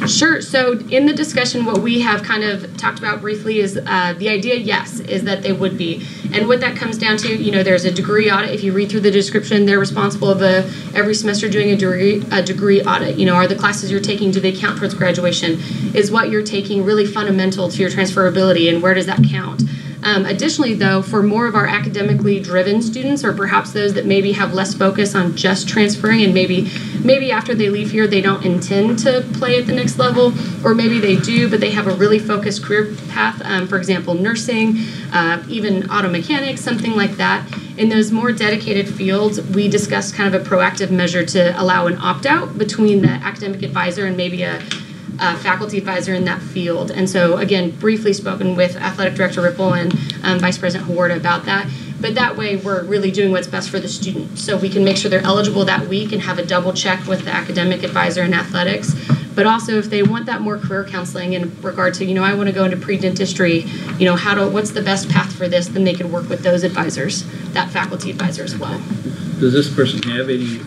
Sure. So in the discussion, what we have kind of talked about briefly is the idea, yes, is that they would be. And what that comes down to, you know, there's a degree audit. If you read through the description, they're responsible of every semester doing a degree audit. You know, are the classes you're taking, do they count towards graduation? Is what you're taking really fundamental to your transferability, and where does that count? Additionally, though, for more of our academically driven students, or perhaps those that maybe have less focus on just transferring, and maybe after they leave here they don't intend to play at the next level, or maybe they do but they have a really focused career path, for example nursing, even auto mechanics, something like that. In those more dedicated fields, we discussed kind of a proactive measure to allow an opt-out between the academic advisor and maybe a faculty advisor in that field. And so again, briefly spoken with Athletic Director Ripple and Vice President Hawarda about that. But that way we're really doing what's best for the student. So we can make sure they're eligible that week and have a double check with the academic advisor in athletics. But also if they want that more career counseling in regard to, you know, I want to go into pre-dentistry, you know, what's the best path for this, then they could work with those advisors, that faculty advisor as well. Does this person have any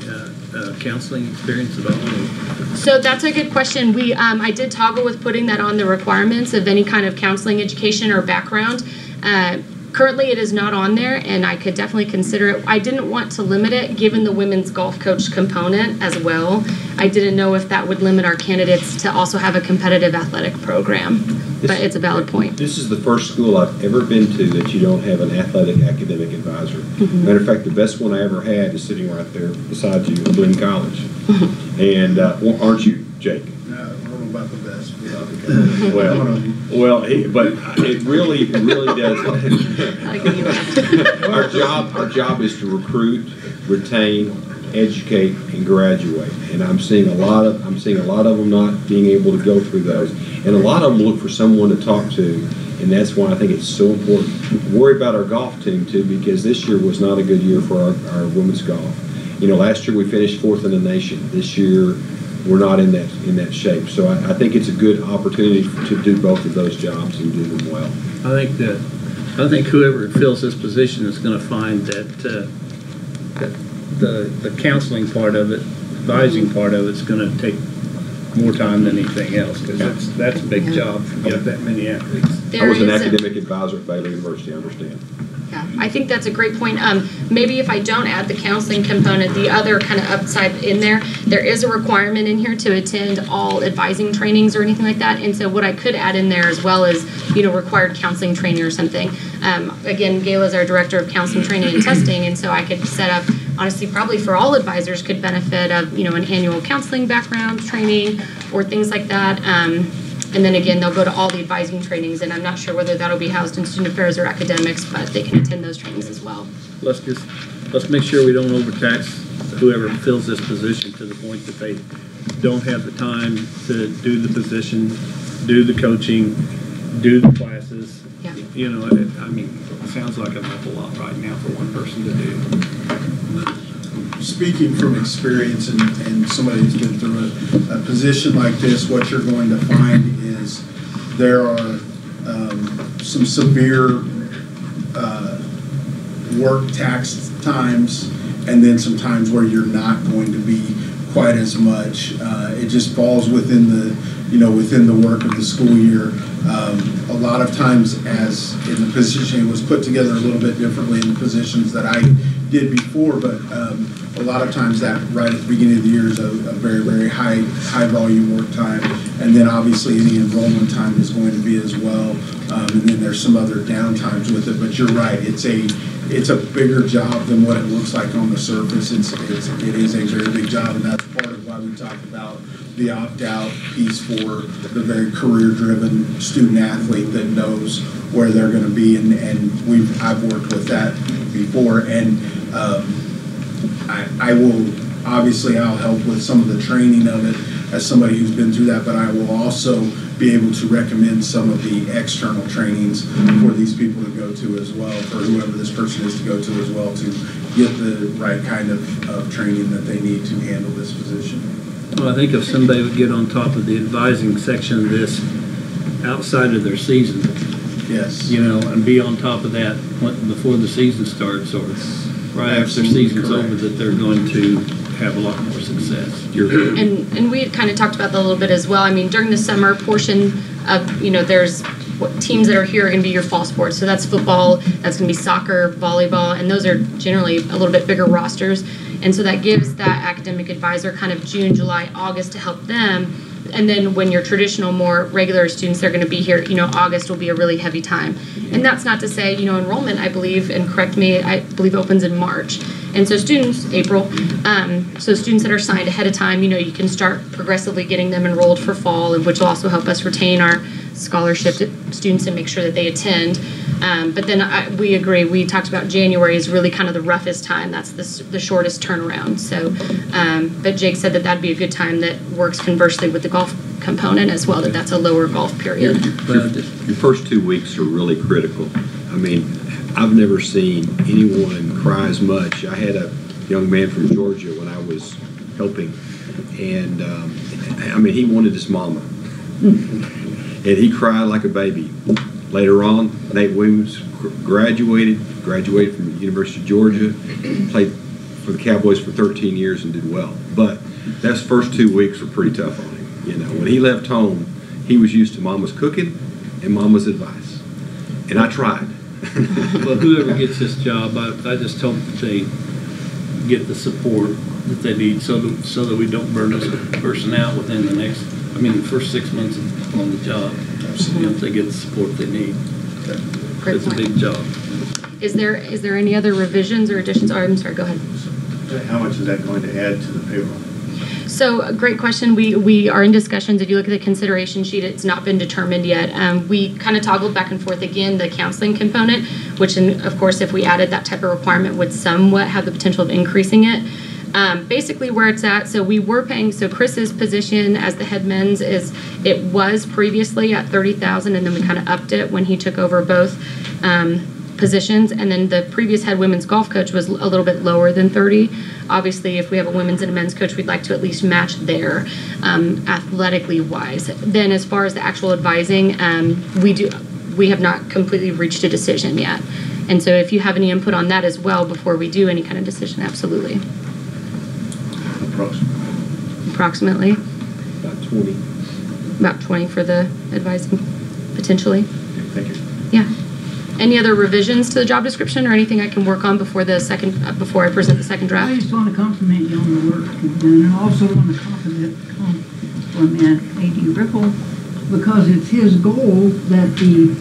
counseling experience at all? So that's a good question. I did toggle with putting that on the requirements of any kind of counseling education or background. Currently, it is not on there, and I could definitely consider it. I didn't want to limit it, given the women's golf coach component as well. I didn't know if that would limit our candidates to also have a competitive athletic program, but it's a valid point. This is the first school I've ever been to that you don't have an athletic academic advisor. Mm-hmm. Matter of fact, the best one I ever had is sitting right there beside you at Bloom College. And aren't you, Jake? I don't know about the best. Well, but it really does. Our job is to recruit, retain, educate, and graduate. And I'm seeing a lot of them not being able to go through those, and a lot of them look for someone to talk to. And that's why I think it's so important. Worry about our golf team too, because this year was not a good year for our women's golf. You know, last year we finished 4th in the nation. This year we're not in that shape. So I think it's a good opportunity to do both of those jobs and do them well. I think whoever fills this position is going to find that the counseling part of it, advising part of it, is going to take more time than anything else, because that's a big job to get that many athletes. I was an academic advisor at Baylor University, I understand. Yeah, I think that's a great point. Maybe if I don't add the counseling component, the other kind of upside in there is a requirement in here to attend all advising trainings or anything like that. And so what I could add in there as well is, required counseling training or something. Again, Gayla is our director of counseling training and testing, and so I could set up, honestly, probably for all advisors could benefit of, an annual counseling background training or things like that. And then again, they'll go to all the advising trainings, and I'm not sure whether that'll be housed in student affairs or academics, but they can attend those trainings as well. Let's make sure we don't overtax whoever fills this position to the point that they don't have the time to do the position, do the coaching, do the classes. Yeah. It sounds like an awful lot right now for one person to do. Speaking from experience and somebody who's been through a position like this, what you're going to find is there are some severe work tax times, and then some times where you're not going to be quite as much. It just falls within the work of the school year. A lot of times, as in the position, it was put together a little bit differently in the positions that I did before, but a lot of times that right at the beginning of the year is a very, very high volume work time, and then obviously any enrollment time is going to be as well, and then there's some other downtimes with it. But you're right, it's a bigger job than what it looks like on the surface. It is a very big job, and that's part of why we talk about the opt-out piece for the very career-driven student athlete that knows where they're going to be, and I've worked with that before, and I will obviously I'll help with some of the training of it as somebody who's been through that, but I will also be able to recommend some of the external trainings for these people to go to as well, for whoever this person is to go to as well, to get the right kind of training that they need to handle this position. Well, I think if somebody would get on top of the advising section of this outside of their season, yes, and be on top of that before the season starts, or right after their season's over, that they're going to have a lot more success. And we had kind of talked about that a little bit as well. I mean, during the summer portion of, there's teams that are here are going to be your fall sports. So that's football, that's going to be soccer, volleyball, and those are generally a little bit bigger rosters. And so that gives that academic advisor kind of June, July, August to help them. And then when your traditional, more regular students are going to be here, August will be a really heavy time. And that's not to say, enrollment, I believe, and correct me, I believe opens in March. And so students, April, so students that are signed ahead of time, you can start progressively getting them enrolled for fall, and which will also help us retain our scholarship students and make sure that they attend. But then we agree, we talked about January is really kind of the roughest time. That's the shortest turnaround. So, but Jake said that that'd be a good time that works conversely with the golf component as well, that's a lower golf period. Your first 2 weeks are really critical. I mean, I've never seen anyone cry as much. I had a young man from Georgia when I was helping, and he wanted his mama. And he cried like a baby. Later on, Nate Williams graduated from the University of Georgia, played for the Cowboys for 13 years and did well. But those first 2 weeks were pretty tough on him. When he left home, he was used to mama's cooking and mama's advice. And I tried. Well, whoever gets this job, I just hope that they get the support that they need so that we don't burn this person out within the first 6 months on the job. Absolutely. If they get the support they need. Great It's point. a big job. Is there any other revisions or additions? Oh, I'm sorry, go ahead. How much is that going to add to the payroll? So, great question. We are in discussions. If you look at the consideration sheet, it's not been determined yet. We kind of toggled back and forth again, the counseling component, which, of course, if we added that type of requirement, would somewhat have the potential of increasing it. Basically where it's at, so we were paying, so Chris's position as the head men's it was previously at $30,000, and then we kind of upped it when he took over both positions, and then the previous head women's golf coach was a little bit lower than 30. Obviously, if we have a women's and a men's coach, we'd like to at least match there, athletically wise. Then as far as the actual advising, we have not completely reached a decision yet. And so if you have any input on that as well before we do any kind of decision, absolutely. Approximately? About 20. About 20 for the advising, potentially. Thank you. Yeah. Any other revisions to the job description or anything I can work on before I present the second draft? I just want to compliment you on the work you've done, and also want to compliment A.D. Ripple, because it's his goal that the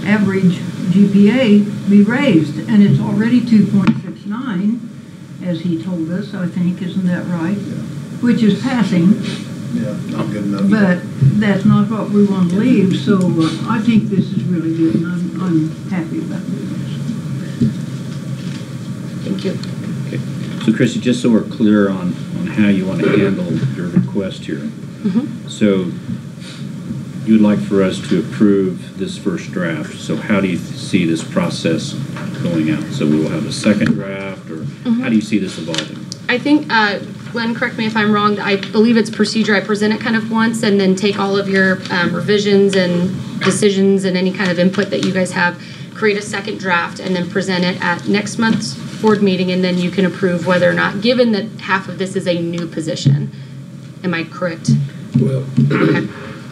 average GPA be raised, and it's already 2.69, as he told us, I think, isn't that right? Which is passing. Yeah, not good enough. But that's not what we want to leave, so I think this is really good, and I'm happy about this. Thank you. Okay. So Chrissy, just so we're clear on how you want to handle your request here. Mm-hmm. So you would like for us to approve this first draft. So how do you see this process going out? So we will have a second draft, or how do you see this evolving? I think, Glenn, correct me if I'm wrong, I believe it's procedure. I present it kind of once and then take all of your revisions and decisions and any kind of input that you guys have, create a second draft, and then present it at next month's board meeting, and then you can approve whether or not, given that half of this is a new position. Am I correct? Well, okay.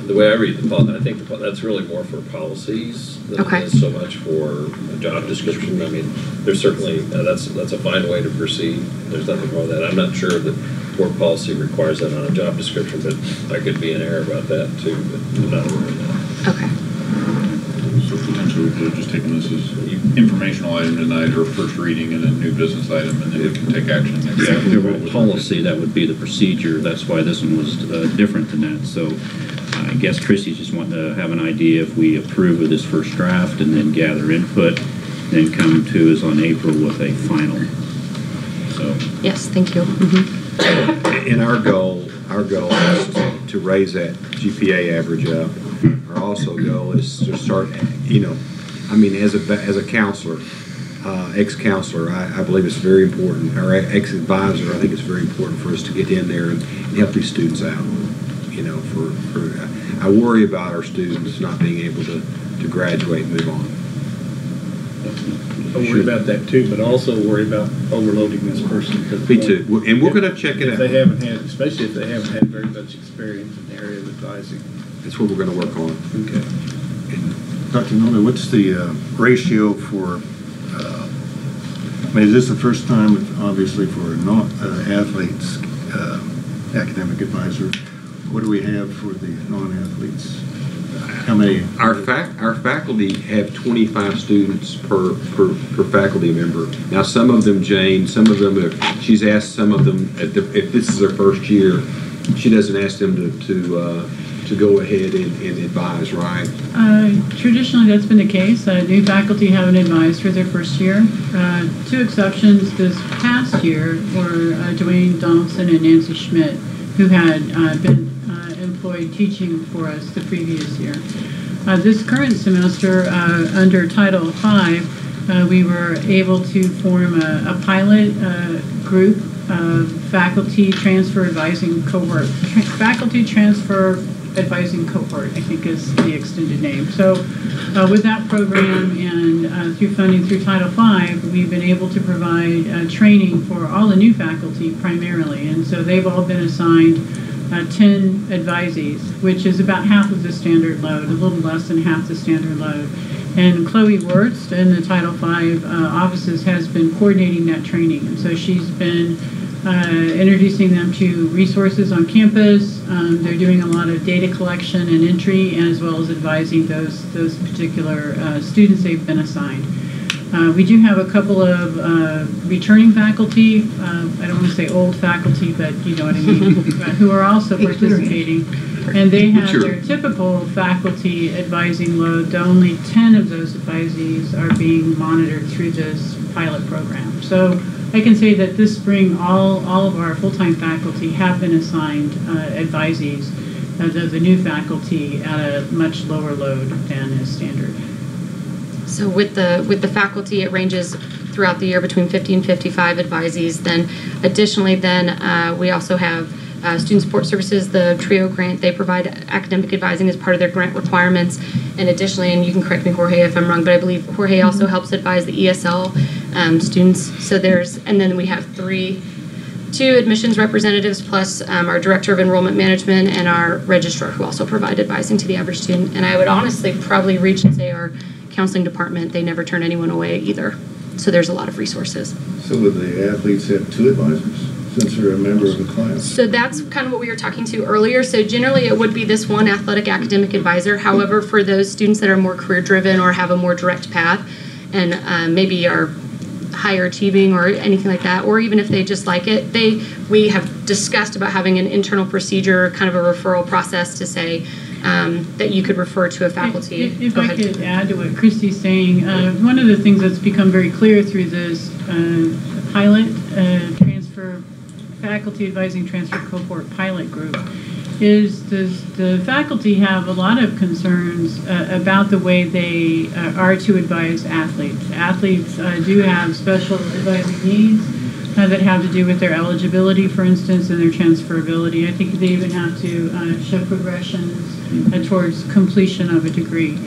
The way I read the policy, I think that's really more for policies than it is so much for a job description. I mean, there's certainly, that's a fine way to proceed. There's nothing wrong with that. I'm not sure that board policy requires that on a job description, but I could be in error about that too, but I'm not aware of that. Okay. So potentially we could have just taken this as an informational item tonight, or first reading, and a new business item, and then we can take action next Yeah, time. if there were a policy, that would be the procedure. That's why this one was different than that. So I guess Chrissy's just wanting to have an idea if we approve of this first draft and then gather input, then come to us on April with a final. So yes, thank you. Mm-hmm. And our goal is to raise that GPA average up. Our also goal is to start, as a counselor, ex-counselor, I believe it's very important, or ex-advisor, I think it's very important for us to get in there and help these students out. I worry about our students not being able to graduate and move on. I worry about that too, but also worry about overloading this person. Me too, and we're going to check it out. Especially if they haven't had very much experience in the area of advising. That's what we're going to work on. Okay. Dr. Miller, what's the ratio for, is this the first time, obviously, for non-athletes, academic advisor? What do we have for the non-athletes? How many? Our faculty have 25 students per faculty member. Now, some of them, Jane, she's asked some of them, if this is their first year, she doesn't ask them to go ahead and advise, right? Traditionally, that's been the case. New faculty haven't advised for their first year. Two exceptions this past year were Dwayne Donaldson and Nancy Schmidt, who had been employed teaching for us the previous year. This current semester, under Title V, we were able to form a pilot group of faculty transfer advising cohort. Faculty transfer advising cohort, I think, is the extended name. So with that program and through funding through Title V, we've been able to provide training for all the new faculty primarily. And so they've all been assigned 10 advisees, which is about half of the standard load, a little less than half the standard load. And Chloe Wirtz in the Title V offices has been coordinating that training. And so she's been introducing them to resources on campus. They're doing a lot of data collection and entry, as well as advising those particular students they've been assigned. We do have a couple of returning faculty, I don't want to say old faculty, but you know what I mean, who are also participating. And they have their typical faculty advising load. Only 10 of those advisees are being monitored through this pilot program. So I can say that this spring, all of our full-time faculty have been assigned advisees, the new faculty at a much lower load than is standard. So with the faculty, it ranges throughout the year between 50 and 55 advisees. Then additionally, we also have Student Support Services, the TRIO grant. They provide academic advising as part of their grant requirements. And additionally, and you can correct me, Jorge, if I'm wrong, but I believe Jorge also helps advise the ESL students. So and then we have two admissions representatives plus our Director of Enrollment Management and our registrar, who also provide advising to the average student. And I would honestly probably reach and say our counseling department, they never turn anyone away either. So there's a lot of resources. So would the athletes have 2 advisors since they're a member of the class? So that's kind of what we were talking to earlier. So generally it would be this one athletic academic advisor. However, for those students that are more career driven or have a more direct path and maybe are higher achieving or anything like that, or even if they just like it, we have discussed about having an internal procedure, kind of a referral process to say that you could refer to a faculty. If I could add to what Christy's saying, one of the things that's become very clear through this pilot faculty advising transfer cohort pilot group is the faculty have a lot of concerns about the way they are to advise athletes. Athletes do have special advising needs that have to do with their eligibility, for instance, and their transferability. I think they even have to show progressions towards completion of a degree.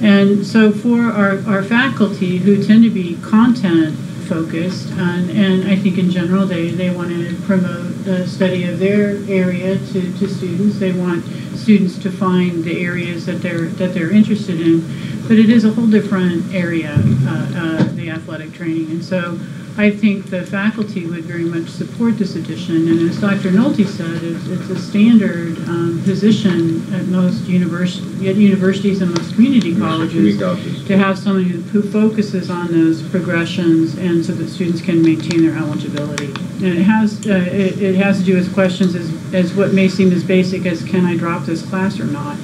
And so for our faculty who tend to be content focused, and I think in general they want to promote the study of their area to students. They want students to find the areas that they're interested in, but it is a whole different area, the athletic training. And so I think the faculty would very much support this addition. And as Dr. Nolte said, it's a standard position at most universities and most community colleges to have someone who focuses on those progressions and so that students can maintain their eligibility. And it has to do with questions as what may seem as basic as, can I drop this class or not?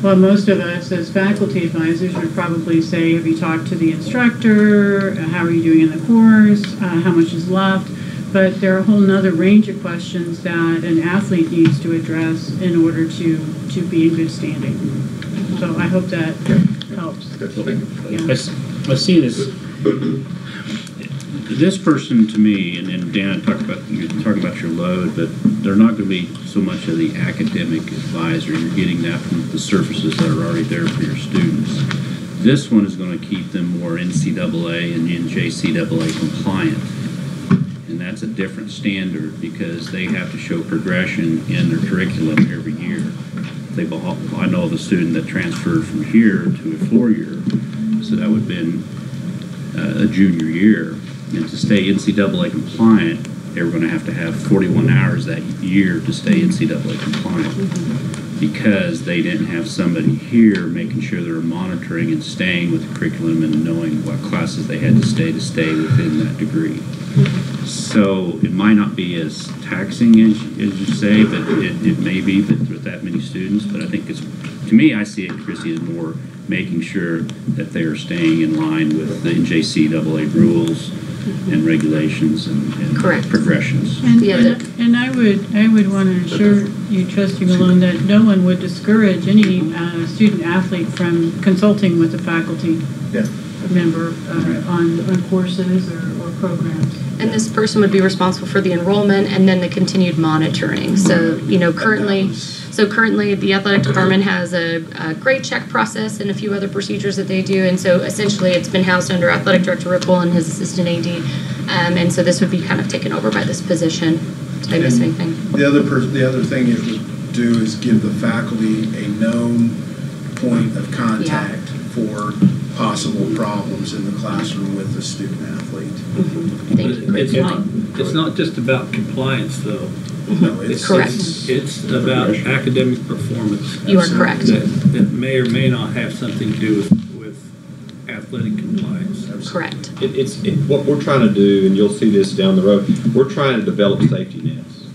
Well, most of us as faculty advisors would probably say, have you talked to the instructor? How are you doing in the course? How much is left? But there are a whole nother range of questions that an athlete needs to address in order to be in good standing. So I hope that helps. Yeah. I see this person to me, and Dan, you're talking about your load, but they're not going to be so much of the academic advisor. You're getting that from the services that are already there for your students. This one is going to keep them more NCAA and NJCAA compliant. And that's a different standard because they have to show progression in their curriculum every year. I know of a student that transferred from here to a 4-year, so that would have been a junior year. And to stay NCAA compliant, they were going to have 41 hours that year to stay NCAA compliant because they didn't have somebody here making sure they were monitoring and staying with the curriculum and knowing what classes they had to stay within that degree. So it might not be as taxing as you say, but it may be with that many students. But I think to me, I see it, Chrissy, as more making sure that they are staying in line with the NJCAA rules and regulations and progressions. And I would want to assure you, Trustee Malone, that no one would discourage any student athlete from consulting with a faculty member on courses or programs. And this person would be responsible for the enrollment and then the continued monitoring. So, currently the athletic department has a grade check process and a few other procedures that they do. And so essentially it's been housed under Athletic Director Ripple and his assistant AD. And so this would be kind of taken over by this position. Did I miss anything? The other thing it would do is give the faculty a known point of contact for possible problems in the classroom with the student athlete. It's not just about compliance, though. No, it's Correct. It's about academic performance. You are correct. That may or may not have something to do with athletic compliance. Correct. What we're trying to do, and you'll see this down the road, we're trying to develop safety nets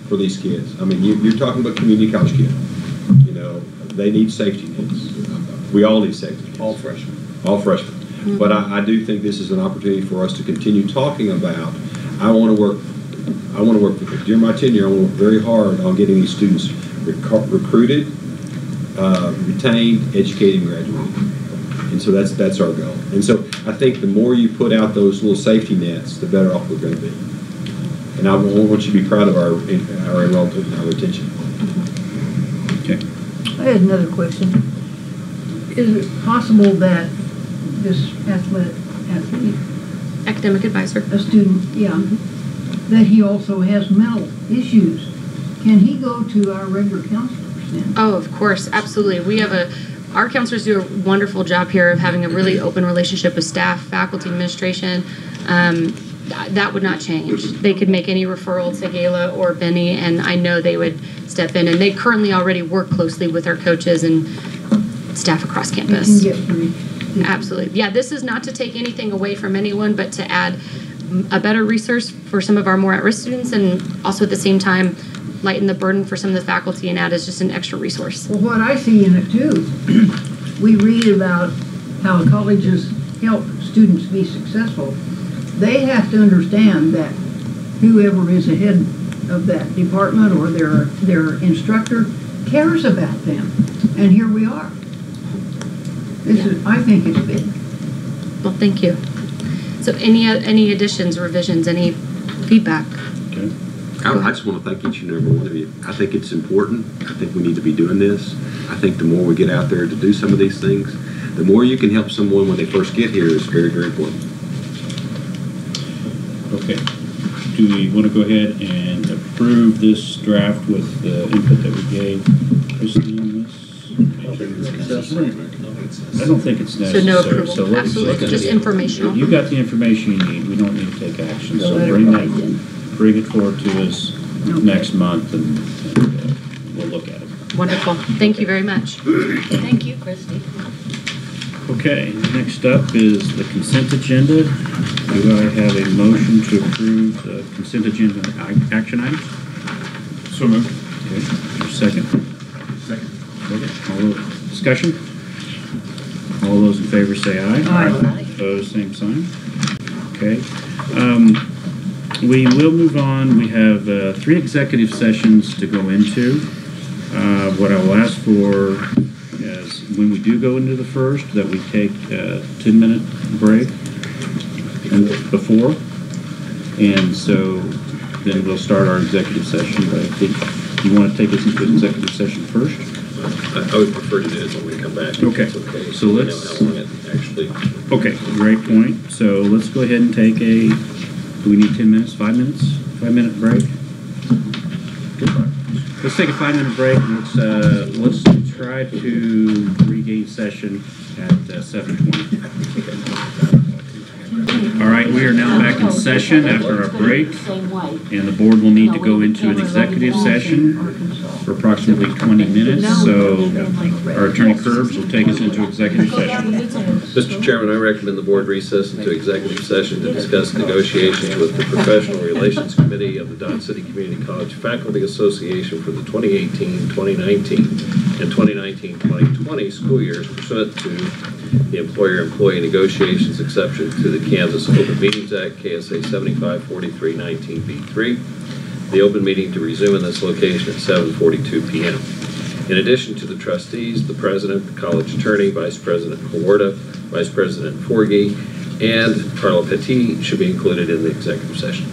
for these kids. I mean, you're talking about community college kids. You know, they need safety nets. We all need safety nets. All freshmen. All freshmen. Mm-hmm. But I do think this is an opportunity for us to continue talking about, I want to work during my tenure, I want to work very hard on getting these students recruited, retained, educated, and graduated. And so that's our goal. And so I think the more you put out those little safety nets, the better off we're going to be. And I want you to be proud of our enrollment and our retention. Okay. I had another question. Is it possible that this athlete, Academic advisor. a student, that he also has mental issues? Can he go to our regular counselors then? Oh, of course, absolutely. We have our counselors do a wonderful job here of having a really open relationship with staff, faculty, administration. That would not change. They could make any referral to Gayla or Benny, and I know they would step in. And they currently already work closely with our coaches and staff across campus. You can get free. Absolutely. Yeah, this is not to take anything away from anyone, but to add a better resource for some of our more at-risk students, and also at the same time lighten the burden for some of the faculty and add as just an extra resource. Well, what I see in it too, we read about how colleges help students be successful. They have to understand that whoever is ahead of that department or their instructor cares about them. And here we are. I think it's big. Well, thank you. So any additions, revisions, any feedback? Okay. I just want to thank each and every one of you. I think it's important. I think we need to be doing this. I think the more we get out there to do some of these things, the more you can help someone when they first get here is very, very important. Okay. Do we want to go ahead and approve this draft with the input that we gave Christie on this? I don't think it's necessary. So no approval, So let's absolutely, just informational. You got the information you need. We don't need to take action. So bring it forward to us next month, and we'll look at it. Wonderful. Thank you very much. Thank you, Christy. Okay, next up is the consent agenda. Do I have a motion to approve the consent agenda action items? So moved. Okay, your second. Second. All discussion? All those in favor say aye. Aye. Opposed, same sign. Okay. We will move on. We have 3 executive sessions to go into. What I will ask for is when we do go into the first, that we take a 10-minute break before. And so then we'll start our executive session. But I think you want to take us into executive session first? I would prefer to do it when we come back. Okay. Okay. So let's. How long it actually. Okay, great point. So let's go ahead and take a. Do we need 10 minutes? 5 minutes? 5-minute break. Let's take a 5-minute break, and let's try to regain session at 7:20. All right, we are now back in session after our break, and the board will need to go into an executive session for approximately 20 minutes. So our attorney Curbs will take us into executive session. Mr. Chairman, I recommend the board recess into executive session to discuss negotiations with the Professional Relations Committee of the Dodge City Community College Faculty Association for the 2018-2019 and 2019-2020 school years pursuant to the employer-employee negotiations exception to the Kansas Open Meetings Act, KSA 7543-19B3. The open meeting to resume in this location at 7:42 p.m. In addition to the trustees, the president, the college attorney, Vice President Hawarda, Vice President Forgey, and Carla Petit should be included in the executive session.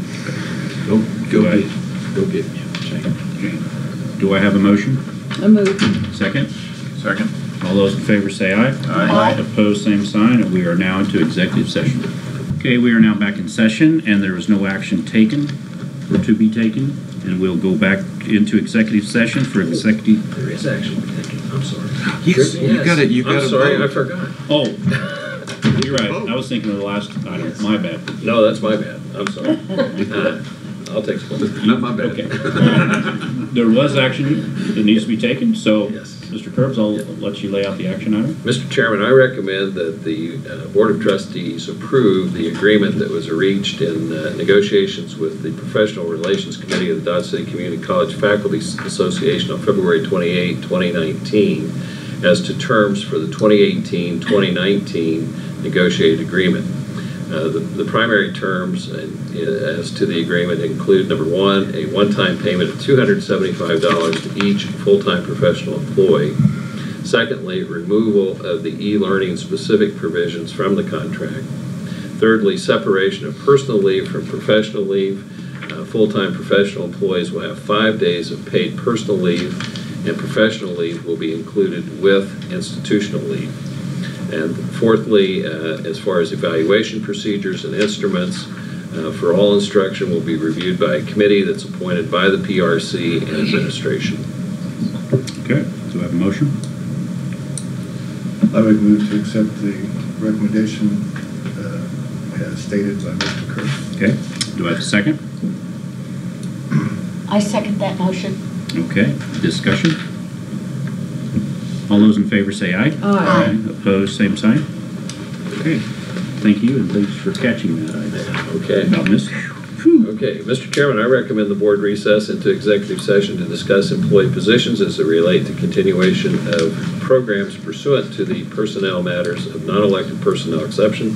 Go get me. Do I have a motion? I move. Second? Second. All those in favor say aye. Aye. Opposed, same sign, and we are now into executive session. Okay, we are now back in session, and there is no action taken or to be taken, and we'll go back into executive session for executive. There is action taken. I'm sorry. Yes, you got it. You got I'm it. sorry, I forgot. Oh, you're right. I was thinking of the last item. My bad. No, that's my bad. I'm sorry. I'll take some. Not my bad. Okay. There was action that needs to be taken, so Yes. Mr. Curbs, I'll let you lay out the action item. Mr. Chairman, I recommend that the Board of Trustees approve the agreement that was reached in negotiations with the Professional Relations Committee of the Dodge City Community College Faculty Association on February 28, 2019, as to terms for the 2018-2019 negotiated agreement. The primary terms as to the agreement include, number one, a one-time payment of $275 to each full-time professional employee. Secondly, removal of the e-learning specific provisions from the contract. Thirdly, separation of personal leave from professional leave. Full-time professional employees will have 5 days of paid personal leave, and professional leave will be included with institutional leave. And fourthly, as far as evaluation procedures and instruments for all instruction will be reviewed by a committee that's appointed by the PRC and administration. Okay, do I have a motion? I would move to accept the recommendation as stated by Mr. Kurtz. Okay, do I have a second? I second that motion. Okay, discussion? All those in favor say aye. Aye. Opposed, same sign. Okay, thank you, and thanks for catching that. Okay. About missed. Okay, Mr. Chairman, I recommend the board recess into executive session to discuss employee positions as they relate to continuation of programs pursuant to the personnel matters of non-elected personnel exception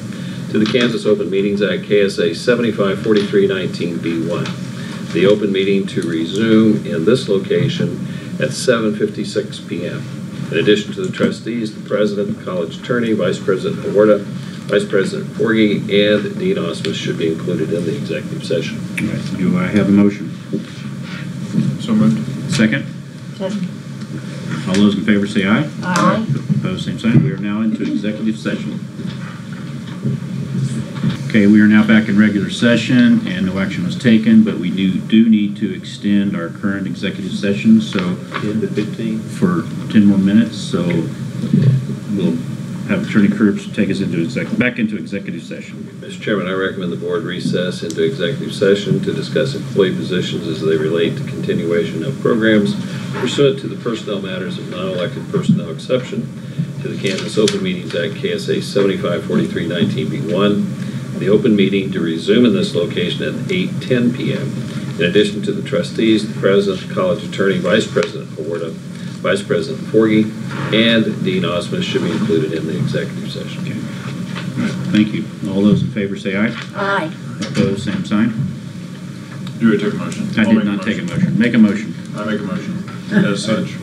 to the Kansas Open Meetings Act, KSA 754319B1. The open meeting to resume in this location at 7:56 p.m. In addition to the trustees, the president, the college attorney, vice president Hawarda, vice president Forgy, and Dean Osmus should be included in the executive session. All right, do I have a motion? So moved. Second? Second. All those in favor say aye. Aye. Opposed, same sign. We are now into executive session. Okay, we are now back in regular session, and no action was taken, but we do need to extend our current executive session, so 10 to 15? for 10 more minutes. So we'll have Attorney Curbs take us into back into executive session. Mr. Chairman, I recommend the board recess into executive session to discuss employee positions as they relate to continuation of programs pursuant to the personnel matters of non-elected personnel exception to the Kansas Open Meetings Act, KSA 754319B1. The open meeting to resume in this location at 8:10 p.m. In addition to the trustees, the president, the college attorney, vice president Hawarda, vice president Forgy, and Dean Osmus should be included in the executive session. Okay. All right, thank you. All those in favor say aye. Aye. Opposed, same sign. Do I take a motion? I did not take a motion. Make a motion. I make a motion as such.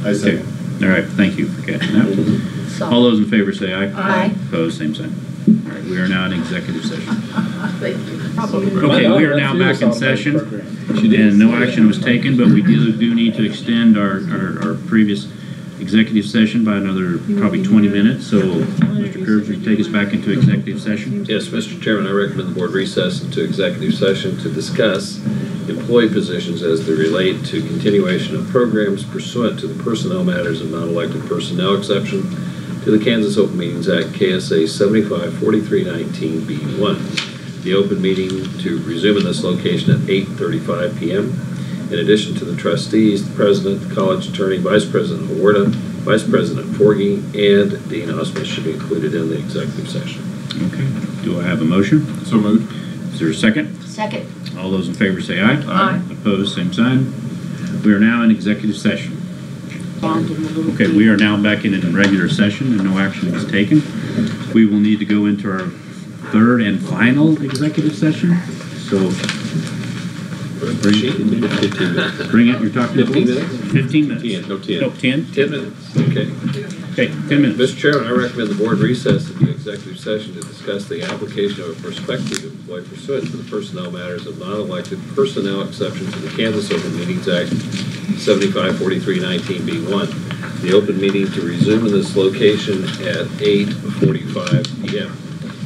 I second. All right, thank you for catching that. All those in favor say aye. Aye. Opposed, same sign. All right, we are now in executive session. Thank you. Okay, we are now back in session, and no action was taken, but we do need to extend our previous executive session by another probably 20 minutes. So, Mr. Curbs, will you take us back into executive session? Yes, Mr. Chairman, I recommend the board recess into executive session to discuss employee positions as they relate to continuation of programs pursuant to the personnel matters of non-elected personnel exception to the Kansas Open Meetings Act, KSA 754319B1. The open meeting to resume in this location at 8:35 p.m. In addition to the trustees, the president, the college attorney, vice president Hawarda, vice president Forgy, and Dean Osmus should be included in the executive session. Okay. Do I have a motion? So moved. Is there a second? Second. All those in favor say aye. Aye. Opposed, same sign. We are now in executive session. Okay, we are now back in regular session, and no action is taken. We will need to go into our third and final executive session. So bring it, you're talking 15 minutes? 15 minutes. 10, no 10. No, 10? 10 minutes, okay. Okay, 10 minutes. Mr. Chairman, I recommend the board recess into executive session to discuss the application of a prospective employee pursuant to the personnel matters of non-elected personnel exception to the Kansas Open Meetings Act 754319B1. The open meeting to resume in this location at 8:45 p.m.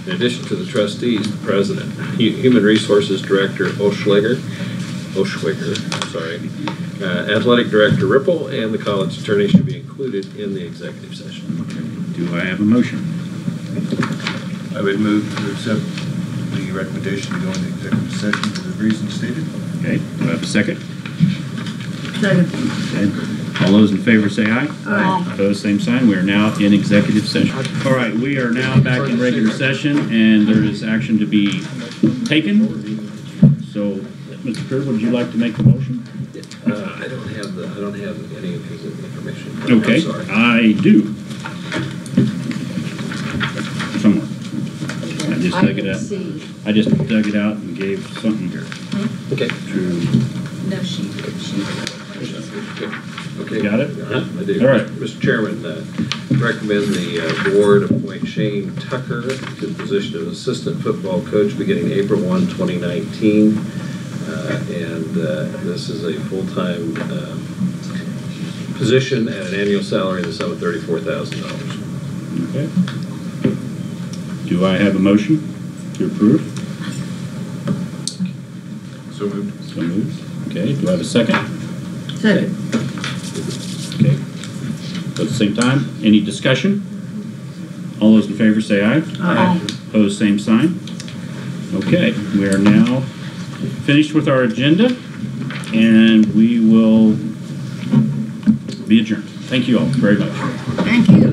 In addition to the trustees, the president, Human Resources Director Oschwiger, Athletic Director Ripple and the college attorney should be included in the executive session. Do I have a motion? I would move to accept the recommendation to go into executive session for the reasons stated. Okay, do I have a second? Second. Okay. All those in favor say aye. Aye. Opposed, same sign. We are now in executive session. All right, we are now back in regular session, and there is action to be taken. So, Mr. Kerr, would you like to make the motion? I don't have any of his information. Okay, I'm sorry. I do. Somewhere. I just dug it out. I just dug it out and gave something here. Okay. No, she. Okay. Got it? I do. All right. Mr. Chairman, recommend the board appoint Shane Tucker to the position of assistant football coach beginning April 1, 2019. This is a full-time position at an annual salary in the sum of $34,000. Okay. Do I have a motion to approve? So moved. So moved. Okay, do I have a second? Second. Okay. At the same time, any discussion? All those in favor say aye. Aye. Opposed, same sign. Okay, we are now finished with our agenda, and we will be adjourned. Thank you all very much. Thank you.